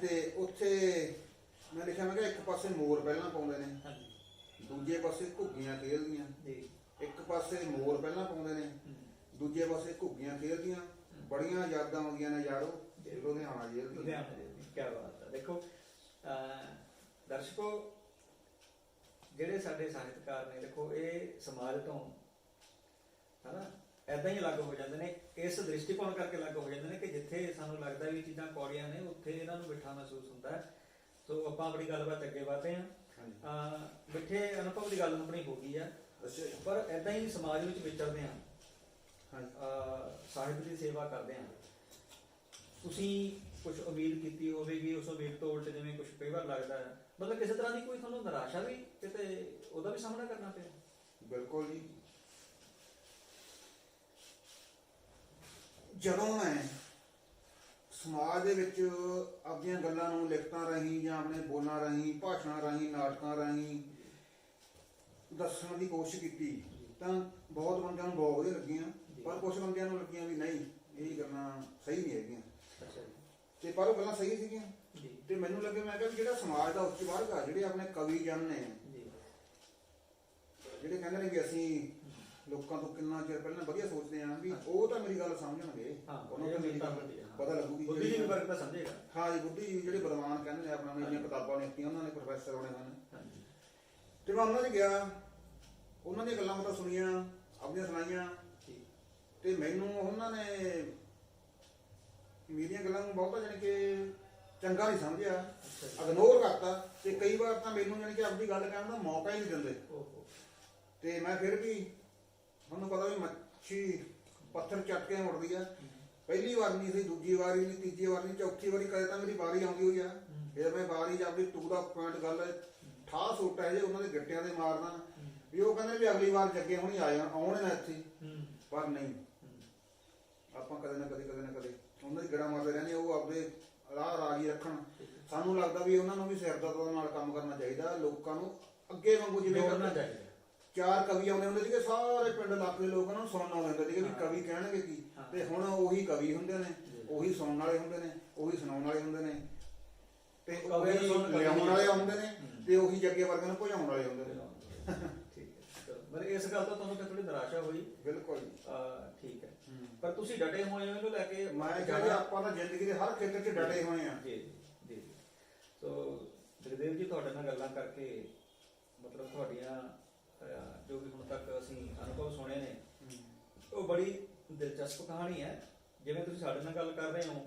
[SPEAKER 2] ਤੇ ਉੱਥੇ ਮੈਂ ਲਿਖਿਆ, ਮੈਂ ਕਿਹਾ ਇੱਕ ਪਾਸੇ ਮੋਰ ਪਹਿਲਾਂ ਪਾਉਂਦੇ ਨੇ, ਦੂਜੇ ਪਾਸੇ ਘੁੱਗੀਆਂ ਖੇਲਦੀਆਂ। ਇੱਕ ਪਾਸੇ ਮੋਰ ਪਹਿਲਾਂ ਪਾਉਂਦੇ ਨੇ, ਦੂਜੇ ਪਾਸੇ ਘੁੱਗੀਆਂ ਖੇਲਦੀਆਂ। ਬੜੀਆਂ ਯਾਦਾਂ ਆਉਂਦੀਆਂ ਨੇ ਯਾਰੋ ਲੁਧਿਆਣਾ ਜੇਲ੍ਹ ਦੀਆਂ।
[SPEAKER 1] ਕੀ ਬਾਤ ਹੈ। ਦੇਖੋ ਦਰਸ਼ਕੋ, ਜਿਹੜੇ ਸਾਡੇ ਸਾਹਿਤਕਾਰ ਨੇ, ਦੇਖੋ ਇਹ ਸਮਾਜ ਤੋਂ ਹਨਾ ਏਦਾਂ ਹੀ ਅਲੱਗ ਹੋ ਜਾਂਦੇ ਨੇ, ਇਸ ਦ੍ਰਿਸ਼ਟੀਕੋਣ ਕਰਕੇ ਅਲੱਗ ਹੋ ਜਾਂਦੇ ਨੇ ਕਿ ਜਿੱਥੇ ਸਾਨੂੰ ਲੱਗਦਾ ਵੀ ਚੀਜ਼ਾਂ ਕੌੜੀਆਂ ਨੇ, ਉੱਥੇ ਇਹਨਾਂ ਨੂੰ ਮਿੱਠਾ ਮਹਿਸੂਸ ਹੁੰਦਾ ਹੈ। ਸੋ ਆਪਾਂ ਆਪਣੀ ਗੱਲਬਾਤ ਅੱਗੇ ਵਧਦੇ ਹਾਂ। ਮਿੱਠੇ ਅਨੁਭਵ ਦੀ ਗੱਲ ਆਪਣੀ ਹੋ ਗਈ ਆ, ਪਰ ਏਦਾਂ ਹੀ ਸਮਾਜ ਵਿੱਚ ਵਿਚਰਦੇ ਹਾਂ, ਸਾਹਿਤ ਦੀ ਸੇਵਾ ਕਰਦੇ ਹਾਂ। ਤੁਸੀਂ ਕੁਝ ਉਮੀਦ ਕੀਤੀ ਹੋਵੇਗੀ, ਉਸ ਉਮੀਦ ਤੋਂ ਉਲਟ ਜਿਵੇਂ ਕੁਝ ਕਈ ਵਾਰ ਲੱਗਦਾ ਹੈ, ਮਤਲਬ ਕਿਸੇ ਤਰ੍ਹਾਂ ਦੀ ਕੋਈ ਤੁਹਾਨੂੰ ਨਿਰਾਸ਼ਾ ਵੀ ਕਿਤੇ ਉਹਦਾ ਵੀ ਸਾਹਮਣਾ ਕਰਨਾ ਪਿਆ?
[SPEAKER 2] ਬਿਲਕੁਲ ਜੀ। ਜਦੋਂ ਮੈਂ ਸਮਾਜ ਦੇ ਵਿੱਚ ਆਪਣੀਆਂ ਗੱਲਾਂ ਨੂੰ ਲਿਖਤਾਂ ਰਾਹੀਂ ਜਾਂ ਆਪਣੇ ਬੋਲਾਂ ਰਾਹੀਂ, ਭਾਸ਼ਣਾਂ ਰਾਹੀਂ, ਨਾਟਕਾਂ ਰਾਹੀਂ ਦੱਸਣ ਦੀ ਕੋਸ਼ਿਸ਼ ਕੀਤੀ ਤਾਂ ਬਹੁਤ ਬੰਦਿਆਂ ਨੂੰ ਬਹੁਤ ਵਧੀਆ ਲੱਗੀਆਂ, ਪਰ ਕੁਝ ਬੰਦਿਆਂ ਨੂੰ ਲੱਗੀਆਂ ਵੀ ਨਹੀਂ, ਇਹ ਗੱਲਾਂ ਸਹੀ ਨਹੀਂ ਹੈਗੀਆਂ। ਤੇ ਪਰ ਉਹ ਗੱਲਾਂ ਸਹੀ ਸੀਗੀਆਂ। ਤੇ ਮੈਨੂੰ ਲੱਗੇ, ਮੈਂ ਕਿਹਾ ਵੀ ਜਿਹੜਾ ਸਮਾਜ ਦਾ ਉੱਚ ਵਰਗ ਆ, ਜਿਹੜੇ ਆਪਣੇ ਕਵੀ ਜਨ ਨੇ, ਜਿਹੜੇ ਕਹਿੰਦੇ ਨੇ ਵੀ ਅਸੀਂ ਲੋਕਾਂ ਤੋਂ ਕਿੰਨਾ ਚਿਰ ਪਹਿਲਾਂ ਵਧੀਆ ਸੋਚਦੇ ਆਂ, ਵੀ ਉਹ ਤਾਂ ਮੇਰੀ ਗੱਲ ਸਮਝਣਗੇ, ਉਹਨਾਂ ਨੂੰ ਮੇਰੀ ਗੱਲ ਪਤਾ ਲੱਗੂਗੀ।
[SPEAKER 1] ਬੁੱਧੀ ਜੀ ਵਰਗ ਤਾਂ ਸਮਝੇਗਾ।
[SPEAKER 2] ਹਾਂ ਜੀ, ਬੁੱਧੀ ਜੀ ਜਿਹੜੇ ਵਿਦਵਾਨ ਕਹਿੰਦੇ ਨੇ, ਆਪਣਾ ਇੰਨੀਆਂ ਕਿਤਾਬਾਂ ਲਿਖਤੀਆਂ ਉਹਨਾਂ ਨੇ, ਪ੍ਰੋਫੈਸਰ ਹੋਣੇ ਹਨ। ਤੇ ਮੈਂ ਉਹਨਾਂ 'ਚ ਗਿਆ, ਉਹਨਾਂ ਦੀਆਂ ਗੱਲਾਂ ਬਾਤਾਂ ਸੁਣੀਆਂ, ਆਪਣੀਆਂ ਸੁਣਾਈਆਂ। ਤੇ ਮੈਨੂੰ ਉਹਨਾਂ ਨੇ ਮੇਰੀਆਂ ਗੱਲਾਂ ਨੂੰ ਬਹੁਤਾ ਜਾਣੀ ਕਿ ਚੰਗਾ ਨਹੀਂ ਸਮਝਿਆ, ਇਗਨੋਰ ਕਰਤਾ। ਤੇ ਕਈ ਵਾਰ ਤਾਂ ਮੈਨੂੰ ਜਾਣੀ ਕਿ ਆਪਣੀ ਗੱਲ ਕਹਿਣ ਦਾ ਮੌਕਾ ਹੀ ਨਹੀਂ ਦਿੰਦੇ। ਤੇ ਮੈਂ ਫਿਰ ਵੀ, ਤੁਹਾਨੂੰ ਪਤਾ ਵੀ ਮੱਛੀ ਪੱਥਰ ਚੱਟ ਕੇ ਮੁੜਦੀ ਆ। ਪਹਿਲੀ ਵਾਰ ਨਹੀਂ ਸੀ, ਦੂਜੀ ਵਾਰੀ ਨਹੀਂ, ਤੀਜੀ ਵਾਰ ਨਹੀਂ, ਚੌਥੀ ਵਾਰੀ ਕਦੇ ਤਾਂ ਮੇਰੀ ਵਾਰੀ ਆਉਂਦੀ ਹੋਈ ਆ। ਫਿਰ ਮੈਂ ਵਾਰੀ 'ਚ ਆਪਣੀ ਟੂ ਦਾ ਪੁਆਇੰਟ ਗੱਲ ਠਾਹ ਸੋਟਾ ਜੇ ਉਹਨਾਂ ਦੇ ਗੱਟਿਆਂ ਦੇ ਮਾਰਨਾ ਵੀ ਉਹ ਕਹਿੰਦੇ ਵੀ ਅਗਲੀ ਵਾਰ ਜੱਗੇ ਹੁਣੀ ਆਉਣ ਨਾ ਇੱਥੇ, ਪਰ ਨਹੀਂ। ਆਪਾਂ ਕਦੇ ਨਾ ਕਦੇ ਉਹਨਾਂ ਦੀ ਗੇੜਾ ਮਾਰਦੇ ਰਹਿੰਦੇ, ਉਹ ਆਪਦੇ ਰਾਹ ਰਾਜੀ ਰੱਖਣ। ਸਾਨੂੰ ਲੱਗਦਾ ਵੀ ਉਹਨਾਂ ਨੂੰ ਵੀ ਸਿਰਦਰਦ ਨਾਲ ਕੰਮ ਕਰਨਾ ਚਾਹੀਦਾ, ਲੋਕਾਂ ਨੂੰ ਅੱਗੇ ਵਾਂਗੂ ਜਿਵੇਂ
[SPEAKER 1] ਜੋੜਨਾ ਚਾਹੀਦਾ।
[SPEAKER 2] 4 ਕਵੀ ਆਉਂਦੇ ਹੁੰਦੇ ਸੀਗੇ, ਸਾਰੇ ਪਿੰਡ ਇਲਾਕੇ ਦੇ ਲੋਕਾਂ ਨੂੰ ਸੁਣਨ ਆਉਂਦੇ ਹੁੰਦੇ ਸੀਗੇ ਵੀ ਕਵੀ ਕਹਿਣਗੇ ਕੀ, ਤੇ ਹੁਣ ਉਹੀ ਕਵੀ ਹੁੰਦੇ ਨੇ, ਉਹੀ ਸੁਣਨ ਵਾਲੇ ਹੁੰਦੇ ਨੇ, ਉਹੀ ਸੁਣਾਉਣ ਵਾਲੇ ਹੁੰਦੇ ਨੇ, ਤੇ ਲਿਆਉਣ ਵਾਲੇ ਆਉਂਦੇ ਨੇ, ਤੇ ਉਹੀ ਜੱਗੇ ਵਰਗੇ ਨੂੰ ਭਜਾਉਣ ਵਾਲੇ ਹੁੰਦੇ ਨੇ।
[SPEAKER 1] ਠੀਕ ਹੈ, ਮਤਲਬ ਇਸ ਗੱਲ ਤੋਂ ਤੁਹਾਨੂੰ ਥੋੜੀ ਨਿਰਾਸ਼ਾ ਹੋਈ?
[SPEAKER 2] ਬਿਲਕੁਲ
[SPEAKER 1] ਠੀਕ ਹੈ, ਪਰ ਤੁਸੀਂ ਡਟੇ ਹੋਏ ਹੋ ਇਹਨੂੰ ਲੈ ਕੇ।
[SPEAKER 2] ਮੈਂ ਕਹਿੰਦਾ ਆਪਾਂ ਤਾਂ ਜ਼ਿੰਦਗੀ ਦੇ ਹਰ ਖੇਤਰ 'ਚ ਡਟੇ ਹੋਏ ਆ।
[SPEAKER 1] ਜੀ ਜੀ। ਸੋ ਜਗਦੇਵ ਜੀ, ਤੁਹਾਡੇ ਨਾਲ ਗੱਲਾਂ ਕਰਕੇ ਮਤਲਬ ਤੁਹਾਡੀਆਂ ਜੋ ਵੀ ਹੁਣ ਤੱਕ ਅਸੀਂ ਅਨੁਭਵ ਸੁਣੇ ਨੇ, ਉਹ ਬੜੀ ਦਿਲਚਸਪ ਕਹਾਣੀ ਹੈ। ਜਿਵੇਂ ਤੁਸੀਂ ਸਾਡੇ ਨਾਲ ਗੱਲ ਕਰ ਰਹੇ ਹੋ,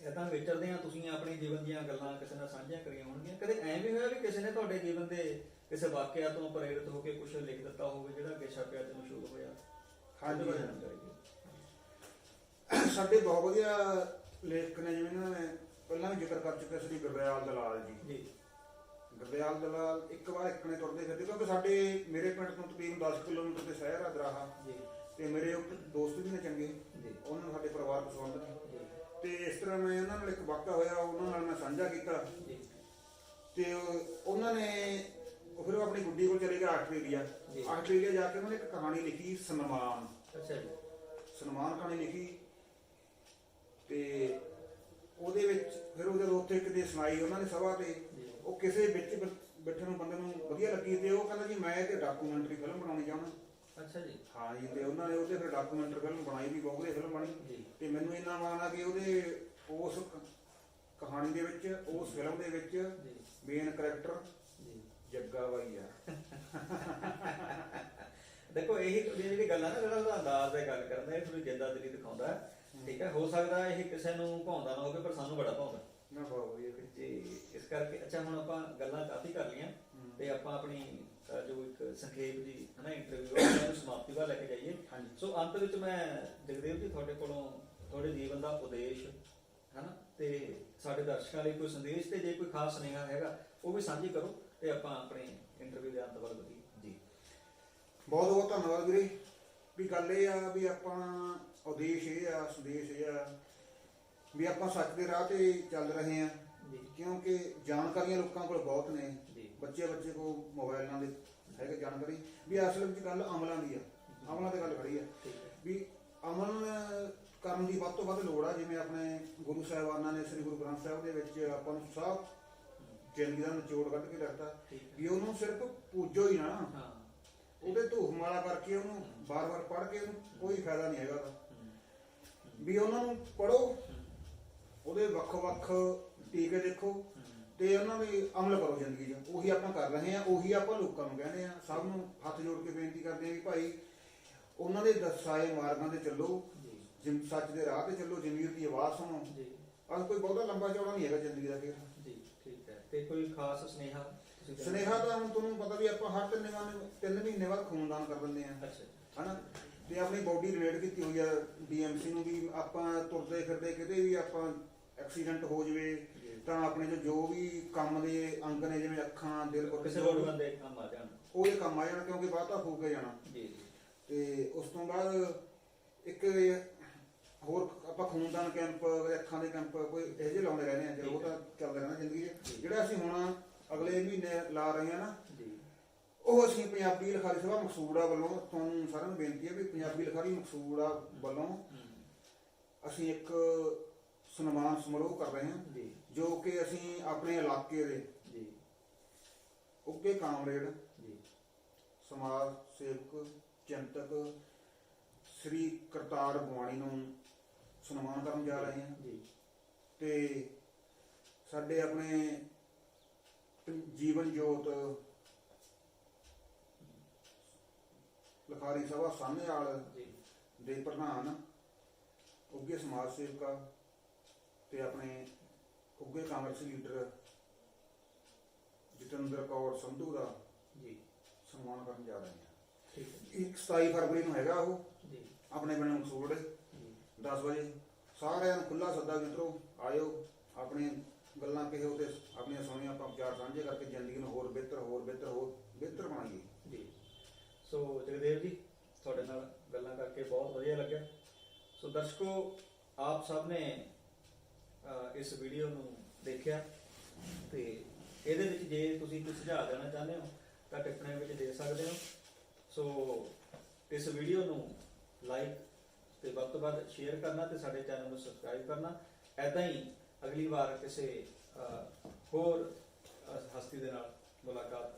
[SPEAKER 1] ਇਦਾਂ ਵਿਚਰਦੇ ਆ, ਤੁਸੀਂ ਆਪਣੇ ਜੀਵਨ ਦੀਆਂ ਗੱਲਾਂ ਕਿਸੇ ਨਾਲ ਸਾਂਝੀਆਂ ਕਰੀਆਂ ਹੋਣਗੀਆਂ। ਕਦੇ ਐਂ ਵੀ ਹੋਇਆ ਵੀ ਕਿਸੇ ਨੇ ਤੁਹਾਡੇ ਜੀਵਨ ਦੇ ਕਿਸੇ ਵਾਕਿਆ ਤੋਂ ਪ੍ਰੇਰਿਤ ਹੋ ਕੇ ਕੁਝ ਲਿਖ ਦਿੱਤਾ ਹੋਵੇ ਜਿਹੜਾ ਅੱਗੇ ਛਾਪਿਆ ਤੇ ਮਸ਼ਹੂਰ ਹੋਇਆ?
[SPEAKER 2] ਹਾਂਜੀ, ਸਾਡੇ ਬਹੁਤ ਵਧੀਆ ਲੇਖਕ ਨੇ, ਜਿਵੇਂ ਇਹਨਾਂ ਨੇ ਪਹਿਲਾਂ ਵੀ ਜ਼ਿਕਰ ਕਰ ਚੁੱਕੇ ਸੀ, ਗੁਰਦਿਆਲ ਦਲਾਲ ਜੀ। ਗੁਰਦਿਆਲ ਦਲਾਲ ਇੱਕ ਵਾਰ ਇੱਕ ਨੇ ਤੁਰਦੇ ਫਿਰਦੇ, ਕਿਉਂਕਿ ਸਾਡੇ ਮੇਰੇ ਪਿੰਡ ਤੋਂ ਤਕਰੀਬਨ 10 ਕਿਲੋਮੀਟਰ ਤੇ ਸ਼ਹਿਰ ਆ ਦਰਾਹਾ, ਤੇ ਮੇਰੇ ਦੋਸਤ ਵੀ ਨੇ ਚੰਗੇ, ਉਹਨਾਂ ਨਾਲ ਸਾਡੇ ਪਰਿਵਾਰਕ ਸੰਬੰਧ ਨੇ, ਤੇ ਇਸ ਤਰ੍ਹਾਂ ਮੈਂ ਉਹਨਾਂ ਨਾਲ ਇੱਕ ਵਾਕਿਆ ਹੋਇਆ, ਉਹਨਾਂ ਨਾਲ ਮੈਂ ਸਾਂਝਾ ਕੀਤਾ, ਤੇ ਉਹਨਾਂ ਨੇ ਫਿਰ ਉਹ ਆਪਣੀ ਗੁੱਡੀ ਕੋਲ ਚਲੇ ਗਏ ਆਸਟ੍ਰੇਲੀਆ ਜਾ ਕੇ ਉਹਨਾਂ ਨੇ ਇੱਕ ਕਹਾਣੀ ਲਿਖੀ, ਸਨਮਾਨ। ਸਨਮਾਨ ਕਹਾਣੀ ਲਿਖੀ, ਤੇ ਉਹਦੇ ਵਿੱਚ ਫਿਰ ਉਹ ਜਦੋਂ ਉੱਥੇ ਕਿਤੇ ਸੁਣਾਈ ਉਹਨਾਂ ਨੇ ਸਭਾ ਤੇ, ਉਹ ਕਿਸੇ ਵਿੱਚ ਬੈਠੇ ਨੂੰ ਬੰਦੇ ਨੂੰ ਵਧੀਆ ਲੱਗੀ, ਤੇ ਉਹ ਕਹਿੰਦਾ ਜੀ ਮੈਂ ਤੇ ਡਾਕੂਮੈਂਟਰੀ ਫਿਲਮ ਬਣਾਉਣੀ ਚਾਹੁੰਦਾ।
[SPEAKER 1] ਅੱਛਾ ਜੀ।
[SPEAKER 2] ਹਾਂ ਜੀ, ਤੇ ਉਹਨਾਂ ਨੇ ਉਹਦੇ ਫਿਰ ਡਾਕੂਮੈਂਟਰੀ ਫਿਲਮ ਬਣਾਈ ਵੀ, ਬਹੁਤ ਵਧੀਆ ਫਿਲਮ ਬਣੀ, ਤੇ ਮੈਨੂੰ ਇੰਨਾ ਮਾਣ ਆ ਕਿ ਉਹਦੇ ਉਸ ਕਹਾਣੀ ਦੇ ਵਿੱਚ, ਉਸ ਫਿਲਮ ਦੇ ਵਿੱਚ ਮੇਨ ਕਰੈਕਟਰ ਜੱਗਾ ਬਾਈ ਆ।
[SPEAKER 1] ਦੇਖੋ ਇਹੀ ਜਿਹੜੀ ਗੱਲ ਆ ਨਾ, ਜਿਹੜਾ ਉਹਦਾ ਅੰਦਾਜ਼ ਹੈ ਗੱਲ ਕਰਨ ਦਾ, ਇਹ ਥੋੜੀ ਜਿੰਦਾ ਦਿਲੀ ਦਿਖਾਉਂਦਾ। ਠੀਕ ਹੈ, ਹੋ ਸਕਦਾ ਇਹ ਕਿਸੇ ਨੂੰ ਭਾਉਂਦਾ ਨਾ ਹੋਵੇ, ਪਰ ਸਾਨੂੰ ਬੜਾ ਭਾਉਂਦਾ
[SPEAKER 2] ਨਾ। ਬਹੁਤ ਵਧੀਆ
[SPEAKER 1] ਜੀ, ਇਸ ਕਰਕੇ ਅੱਛਾ, ਹੁਣ ਆਪਾਂ ਗੱਲਾਂ ਕਾਫੀ ਕਰ ਲਈਆਂ, ਤੇ ਆਪਾਂ ਆਪਣੀ ਜੋ ਇੱਕ ਸੰਖੇਪ ਜੀ ਹਨਾ ਇੰਟਰਵਿਊ ਨੂੰ ਸਮਾਪਤੀ ਵੱਲ ਲੈ ਕੇ ਜਾਈਏ। ਸੋ ਅੰਤ ਵਿੱਚ ਮੈਂ ਜਗਦੇਵ ਜੀ ਤੁਹਾਡੇ ਕੋਲੋਂ ਤੁਹਾਡੇ ਜੀਵਨ ਦਾ ਉਦੇਸ਼ ਹਨਾ, ਤੇ ਸਾਡੇ ਦਰਸ਼ਕਾਂ ਲਈ ਕੋਈ ਸੰਦੇਸ਼, ਤੇ ਜੇ ਕੋਈ ਖਾਸ ਸੁਨੇਹਾ ਹੈਗਾ ਉਹ ਵੀ ਸਾਂਝੀ ਕਰੋ, ਤੇ ਆਪਾਂ ਆਪਣੇ ਇੰਟਰਵਿਊ ਦੇ ਅੰਤ ਵੱਲ ਵਧੀਏ ਜੀ।
[SPEAKER 2] ਬਹੁਤ ਬਹੁਤ ਧੰਨਵਾਦ ਵੀਰੇ। ਵੀ ਗੱਲ ਇਹ ਆ ਵੀ ਆਪਾਂ ਉਦੇਸ਼ ਇਹ ਆ, ਸੰਦੇਸ਼ ਇਹ ਆ ਵੀ ਆਪਾਂ ਸੱਚ ਦੇ ਰਾਹ ਤੇ ਚੱਲ ਰਹੇ ਆ, ਕਿਉਂਕਿ ਜਾਣਕਾਰੀਆਂ ਲੋਕਾਂ ਕੋਲ ਬਹੁਤ ਨੇ, ਬੱਚੇ ਕੋਲ ਮੋਬਾਈਲਾਂ ਦੇ ਹੈਗੇ ਜਾਣਕਾਰੀ, ਵੀ ਅਸਲ ਵਿੱਚ ਗੱਲ ਅਮਲਾਂ ਦੀ ਆ, ਅਮਲਾਂ ਤੇ ਗੱਲ ਖੜੀ ਆ, ਵੀ ਅਮਲ ਕਰਨ ਦੀ ਵੱਧ ਤੋਂ ਵੱਧ ਲੋੜ ਆ। ਜਿਵੇਂ ਆਪਣੇ ਗੁਰੂ ਸਾਹਿਬਾਨਾਂ ਨੇ ਸ੍ਰੀ ਗੁਰੂ ਗ੍ਰੰਥ ਸਾਹਿਬ ਦੇ ਵਿੱਚ ਆਪਾਂ ਨੂੰ ਸਭ ਜ਼ਿੰਦਗੀ ਦਾ ਨਿਚੋੜ ਕੱਢ ਕੇ ਰੱਖਤਾ, ਵੀ ਉਹਨੂੰ ਸਿਰਫ ਪੂਜੋ ਹੀ ਨਾ, ਉਹਦੇ ਧੂਫ ਮਾਲਾ ਕਰਕੇ ਉਹਨੂੰ ਬਾਰ-ਬਾਰ ਪੜ੍ਹ ਕੇ ਉਹਨੂੰ ਕੋਈ ਫਾਇਦਾ ਨਹੀਂ ਹੈਗਾ, ਵੀ ਉਹਨਾਂ ਨੂੰ ਪੜ੍ਹੋ, ਉਹਦੇ ਵੱਖ-ਵੱਖ ਟੀਕੇ ਦੇਖੋ, ਤੇ ਉਹਨਾਂ ਦੀ ਅਮਲ ਕਰੋ ਜ਼ਿੰਦਗੀ 'ਚ। ਉਹੀ ਆਪਾਂ ਕਰ ਰਹੇ ਹਾਂ, ਉਹੀ ਆਪਾਂ ਲੋਕਾਂ ਨੂੰ ਕਹਿੰਦੇ ਹਾਂ। ਸਭ ਨੂੰ ਹੱਥ ਜੋੜ ਕੇ ਬੇਨਤੀ ਕਰਦੇ ਹਾਂ ਵੀ ਭਾਈ ਉਹਨਾਂ ਦੇ ਦਰਸਾਏ ਮਾਰਗਾਂ ਤੇ ਚੱਲੋ, ਸੱਚ ਦੇ ਰਾਹ ਤੇ ਚੱਲੋ, ਜ਼ਮੀਰ ਦੀ ਆਵਾਜ਼ ਸੁਣੋ। ਅੱਜ ਕੋਈ ਬਹੁਤਾ ਲੰਬਾ ਚੌੜਾ ਨਹੀਂ ਹੈਗਾ ਜ਼ਿੰਦਗੀ ਦਾ। ਫਿਰ
[SPEAKER 1] ਜੀ ਠੀਕ ਹੈ, ਤੇ ਕੋਈ ਖਾਸ ਸੁਨੇਹਾ?
[SPEAKER 2] ਸੁਨੇਹਾ ਤਾਂ ਹੁਣ ਤੁਹਾਨੂੰ ਪਤਾ ਵੀ ਆਪਾਂ ਹਰ 3 ਮਹੀਨੇ ਬਾਅਦ ਖੂਨਦਾਨ ਕਰ ਦਿੰਦੇ ਹਾਂ, ਹਨਾ, ਤੇ ਆਪਣੀ ਬੋਡੀ ਰਿਲੇਟ ਕੀਤੀ ਹੋਈ ਆ DMC ਨੂੰ, ਵੀ ਆਪਾਂ ਤੁਰਦੇ ਫਿਰਦੇ ਕਿਤੇ ਵੀ ਆਪਾਂ ਐਕਸੀਡੈਂਟ ਹੋ ਜਵੇ ਤਾਂ ਆਪਣੇ ਜੋ ਵੀ ਕੰਮ ਦੇ ਅੰਗ ਨੇ, ਜਿਵੇਂ ਅੱਖਾਂ, ਦਿਲ,
[SPEAKER 1] ਕਿਸੇ ਲੋੜਵੰਦ ਦੇ ਕੰਮ ਆ ਜਾਣ,
[SPEAKER 2] ਉਹ ਇਹ ਕੰਮ ਆ ਜਾਣ, ਕਿਉਂਕਿ ਬਾਅਦ ਤਾਂ ਫੂਕ ਕੇ ਜਾਣਾ। ਤੇ ਉਸ ਤੋਂ ਬਾਅਦ ਇੱਕ ਹੋਰ ਆਪਾਂ ਖੂਨਦਾਨ ਕੈਂਪ, ਅੱਖਾਂ ਦੇ ਕੈਂਪ ਕੋਈ ਇਹੋ ਜਿਹੇ ਲਾਉਂਦੇ ਰਹਿੰਦੇ ਆ, ਉਹ ਤਾਂ ਚੱਲਦਾ ਰਹਿੰਦਾ ਜ਼ਿੰਦਗੀ 'ਚ। ਜਿਹੜਾ ਅਸੀਂ ਹੁਣ ਅਗਲੇ ਮਹੀਨੇ ਲਾ ਰਹੇ ਹਾਂ ਨਾ, ਉਹ ਅਸੀਂ ਪੰਜਾਬੀ ਲਿਖਾਰੀ ਸਭਾ ਮਕਸੂੜਾ ਵੱਲੋਂ, ਤੁਹਾਨੂੰ ਸਾਰਿਆਂ ਨੂੰ ਬੇਨਤੀ ਹੈ ਵੀ ਪੰਜਾਬੀ ਲਿਖਾਰੀ ਮਕਸੂੜਾ ਵੱਲੋਂ ਅਸੀਂ ਇੱਕ ਸਨਮਾਨ ਸਮਾਰੋਹ ਕਰ ਰਹੇ ਹਾਂ, ਜੋ ਕਿ ਅਸੀਂ ਆਪਣੇ ਇਲਾਕੇ ਦੇ ਉੱਗੇ ਕਾਮਰੇਡ, ਸਮਾਜ ਸੇਵਕ, ਚਿੰਤਕ ਸ੍ਰੀ ਕਰਤਾਰ ਬਵਾਣੀ ਨੂੰ ਸਨਮਾਨ ਕਰਨ ਜਾ ਰਹੇ ਹਾਂ। ਤੇ ਸਾਡੇ ਆਪਣੇ ਜੀਵਨ ਜੋਤ ਲਿਖਾਰੀ ਸਭਾ ਸਾਹਨੇਵਾਲ ਦੇ ਪ੍ਰਧਾਨ, ਉੱਗੇ ਸਮਾਜ ਸੇਵਕਾ, ਤੇ ਆਪਣੇ ਉੱਗੇ ਕਾਂਗਰਸੀ ਲੀਡਰ ਜਤਿੰਦਰ ਕੌਰ ਸੰਧੂ ਦਾ ਸਨਮਾਨ ਕਰਨ ਜਾ ਰਹੇ ਹਾਂ। 27 ਫਰਵਰੀ ਨੂੰ ਹੈਗਾ ਉਹ, ਆਪਣੇ ਪਿੰਡ ਮਕਸੂੜ 10 ਵਜੇ। ਸਾਰਿਆਂ ਨੂੰ ਖੁੱਲ੍ਹਾ ਸੱਦਾ, ਮਿੱਤਰੋ ਆਇਓ, ਆਪਣੀਆਂ ਗੱਲਾਂ ਕਹੋ ਤੇ ਆਪਣੀਆਂ ਸੁਣੀਆਂ ਆਪਾਂ ਵਿਚਾਰ ਸਾਂਝੇ ਕਰਕੇ ਜ਼ਿੰਦਗੀ ਨੂੰ ਹੋਰ ਬਿਹਤਰ ਬਣਾਈਏ ਜੀ।
[SPEAKER 1] ਸੋ ਜਗਦੇਵ ਜੀ, ਤੁਹਾਡੇ ਨਾਲ ਗੱਲਾਂ ਕਰਕੇ ਬਹੁਤ ਵਧੀਆ ਲੱਗਿਆ। ਸੋ ਦਰਸ਼ਕੋ, ਆਪ ਸਭ ਨੇ ਇਸ ਵੀਡੀਓ ਨੂੰ ਦੇਖਿਆ ਤੇ ਇਹਦੇ ਵਿੱਚ ਜੇ ਤੁਸੀਂ ਕੋਈ ਸੁਝਾਅ ਦੇਣਾ ਚਾਹੁੰਦੇ ਹੋ ਤਾਂ ਟਿੱਪਣੀਆਂ ਵਿੱਚ ਦੇ ਸਕਦੇ ਹੋ। ਸੋ ਇਸ ਵੀਡੀਓ ਨੂੰ ਲਾਈਕ ਤੇ ਵੱਧ ਤੋਂ ਵੱਧ ਸ਼ੇਅਰ ਕਰਨਾ ਤੇ ਸਾਡੇ ਚੈਨਲ ਨੂੰ ਸਬਸਕ੍ਰਾਈਬ ਕਰਨਾ। ਐਦਾਂ ਹੀ ਅਗਲੀ ਵਾਰ ਕਿਸੇ ਹੋਰ ਹਸਤੀ ਦੇ ਨਾਲ ਮੁਲਾਕਾਤ